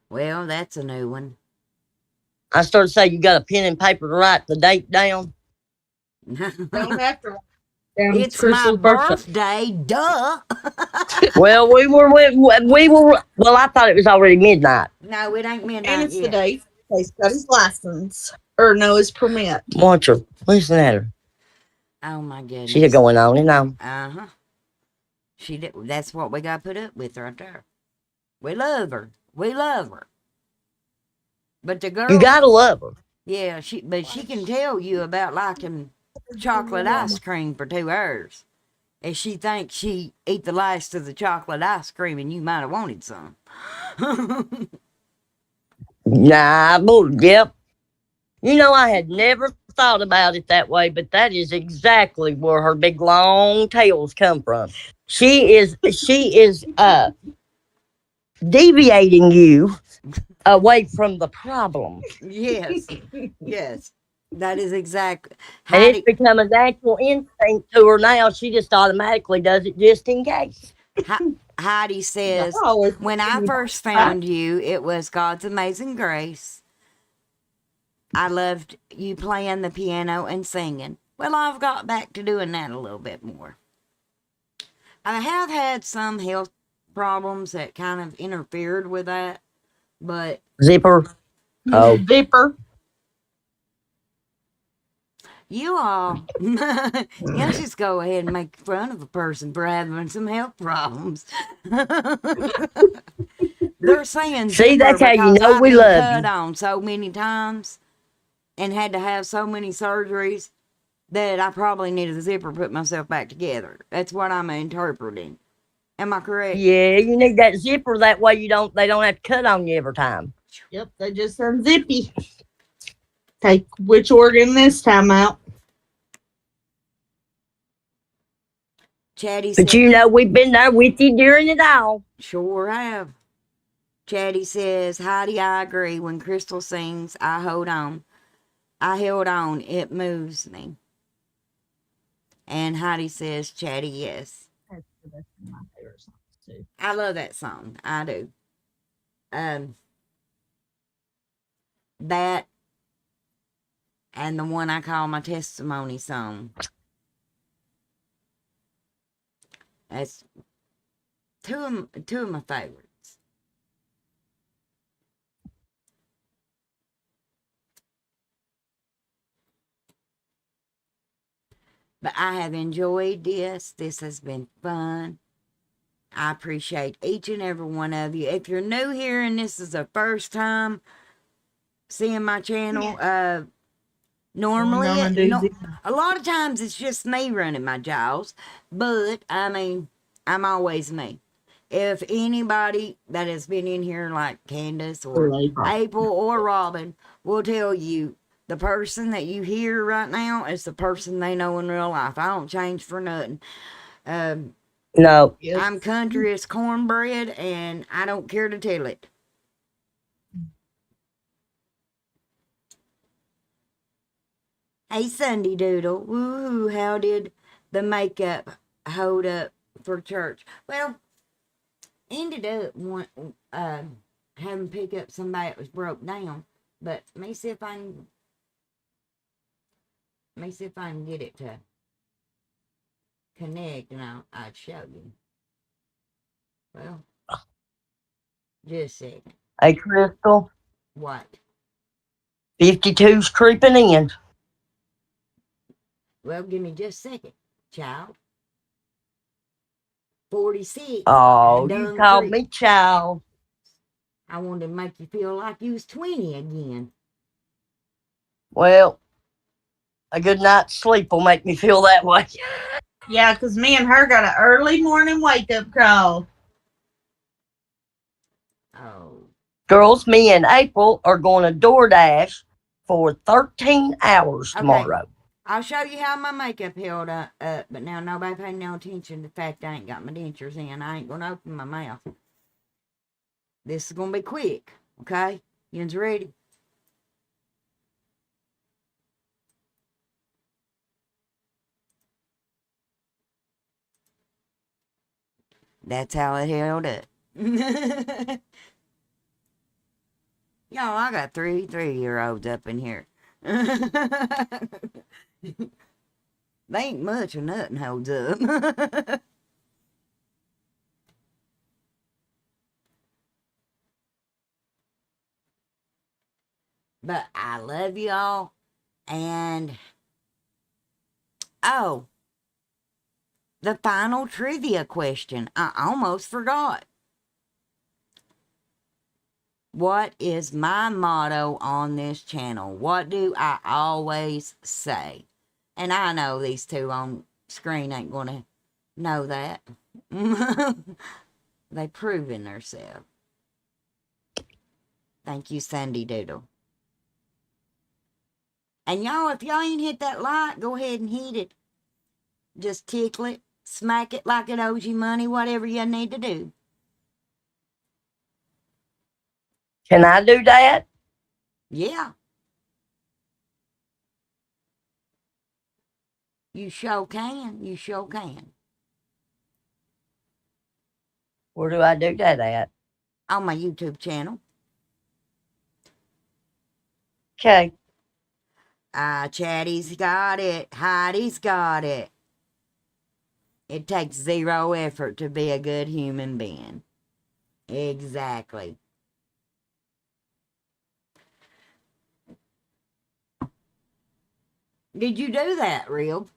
A: Well, that's a new one.
D: I started to say, you got a pen and paper to write the date down?
C: Don't have to. Damn, it's
A: It's my
C: Crystal's birthday.
A: birthday, duh.
D: Well, well, I thought it was already midnight.
A: No, it ain't
C: And
A: midnight
C: it's the
A: yet.
C: day he's got his license. Or no, his permit.
D: Watch her. Listen at her.
A: Oh my
D: She's
A: goodness.
D: going on and on.
A: Uh-huh. She did. That's what we got put up with right there. We love her. We love her. But the
D: You
A: girl,
D: gotta love her.
A: yeah, she can tell you about liking chocolate ice cream for 2 hours. If she thinks she ate the last of the chocolate ice cream and you might have wanted some.
D: Nah, yep. You know, I had never thought about it that way, but that is exactly where her big long tails come from. She is deviating you away from the problem.
A: Yes, yes, that is exactly.
D: And it's
A: Heidi,
D: become a natural instinct to her now. She just automatically does it just in case.
A: Heidi
C: Yeah, I
A: says,
C: always
A: when I first
C: I
A: found you, it was God's amazing grace. I loved you playing the piano and singing. Well, I've got back to doing that a little bit more. I have had some health problems that kind of interfered with that, but
D: Zipper. Oh,
C: Vipper.
A: you all, you just go ahead and make fun of a person for having some health problems. They're saying
D: see,
A: zipper
D: that's how you
A: because
D: know
A: I've
D: we
A: been
D: love
A: cut
D: you.
A: on so many times and had to have so many surgeries that I probably need a zipper to put myself back together. That's what I'm interpreting. Am I correct?
D: Yeah, you need that zipper. That way they don't have to cut on you every time.
C: Yep, they just unzippy. Take which organ this time out?
A: Chatty
D: But
A: said,
D: you know, we've been there with you during it all.
A: sure have. Chatty says, Heidi, I agree. When Crystal sings, I hold on. I held on. It moves me. And Heidi says, Chatty, yes.
C: That's my favorite songs too.
A: I love that song. I do. Um, that and the one I call my testimony song. That's two of my favorites. But I have enjoyed this. This has been fun. I appreciate each and every one of you. If you're new here and this is the first time seeing my channel, normally
C: Donna Doozy.
A: a lot of times it's just me running my jaws, but I mean, I'm always me. If anybody that has been in here like Candace or April or Robin will tell you, the person that you hear right now is the person they know in real life. I don't change for nothing. Um,
D: No,
C: Yes.
A: I'm country as cornbread, and I don't care to tell it. Hey, Sunday Doodle. Woohoo, how did the makeup hold up for church? Well, ended up having to pick up somebody that was broke down. But let me see if I can get it to connect, and I'd show you. Well, just a second.
D: hey, Crystal,
A: What?
D: 52's creeping in.
A: Well, give me just a second, child. 46.
D: Oh, you
A: Done
D: called
A: creep.
D: me child.
A: I wanted to make you feel like you was 20 again.
D: Well, a good night's sleep will make me feel that way.
C: Yeah, because me and her got an early morning wake up call.
A: Oh.
D: Girls, me and April are going to DoorDash for 13 hours
A: Okay.
D: tomorrow.
A: I'll show you how my makeup held up, but now nobody pay no attention to the fact I ain't got my dentures in. I ain't gonna open my mouth. This is gonna be quick, okay? Yous ready? That's how it held up. Y'all, I got three 3-year-olds up in here. They ain't much or nothing holds up. But I love y'all. And, oh, the final trivia question. I almost forgot. What is my motto on this channel? What do I always say? And I know these two on screen ain't going to know that. They proven themselves. Thank you, Sandy Doodle. And y'all, if y'all ain't hit that like, go ahead and hit it. Just tickle it, smack it like it owes you money, whatever you need to do.
D: Can I do that?
A: Yeah. You sure can. You sure can.
D: Where do I do that at?
A: On my YouTube channel.
D: Okay.
A: Chatty's got it. Heidi's got it. It takes zero effort to be a good human being. Exactly. Did you do that, Real?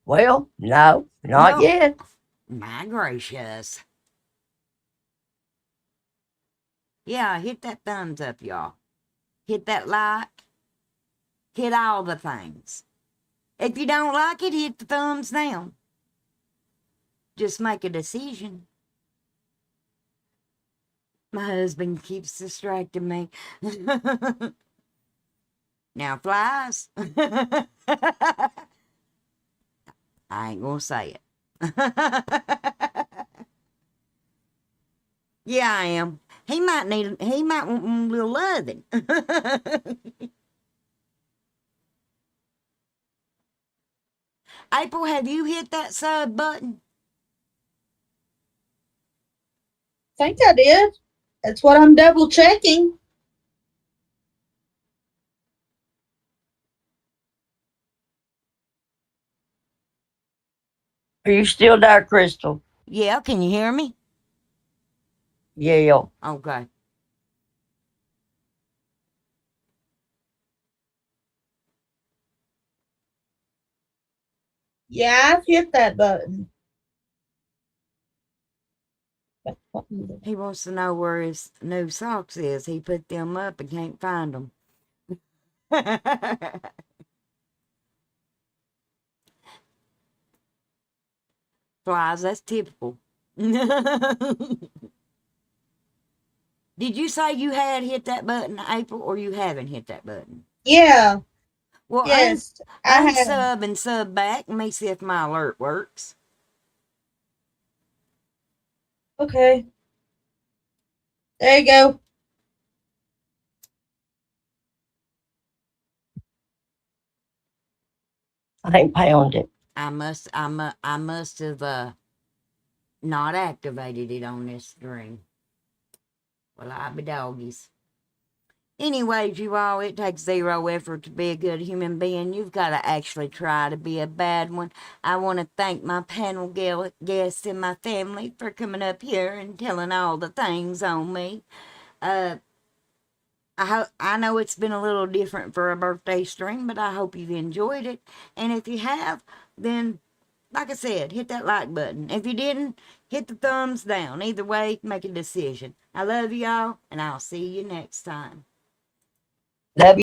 D: Well, no, not
A: No.
D: yet.
A: My gracious. Yeah, hit that thumbs up, y'all. Hit that like. Hit all the things. If you don't like it, hit the thumbs down. Just make a decision. My husband keeps distracting me. Now, flies. I ain't gonna say it. Yeah, I am. He might want a little loving. April, have you hit that sub button?
C: Think I did. That's what I'm double checking.
D: Are you still there, Crystal?
A: Yeah, can you hear me?
D: Yeah.
A: Okay.
C: Yeah, I've hit that button.
A: He wants to know where his new socks is. He put them up and can't find them. Flies, that's typical. Did you say you had hit that button, April, or you haven't hit that button?
C: Yeah.
A: Well,
C: Yes, I have.
A: unsub and sub back. Let me see if my alert works.
C: Okay. There you go.
D: I ain't found it.
A: I must have not activated it on this screen. Well, I be doggies. Anyways, you all, it takes zero effort to be a good human being. You've got to actually try to be a bad one. I want to thank my panel guests and my family for coming up here and telling all the things on me. I know it's been a little different for a birthday stream, but I hope you've enjoyed it. And if you have, then, like I said, hit that like button. If you didn't, hit the thumbs down. Either way, make a decision. I love y'all, and I'll see you next time.
D: Love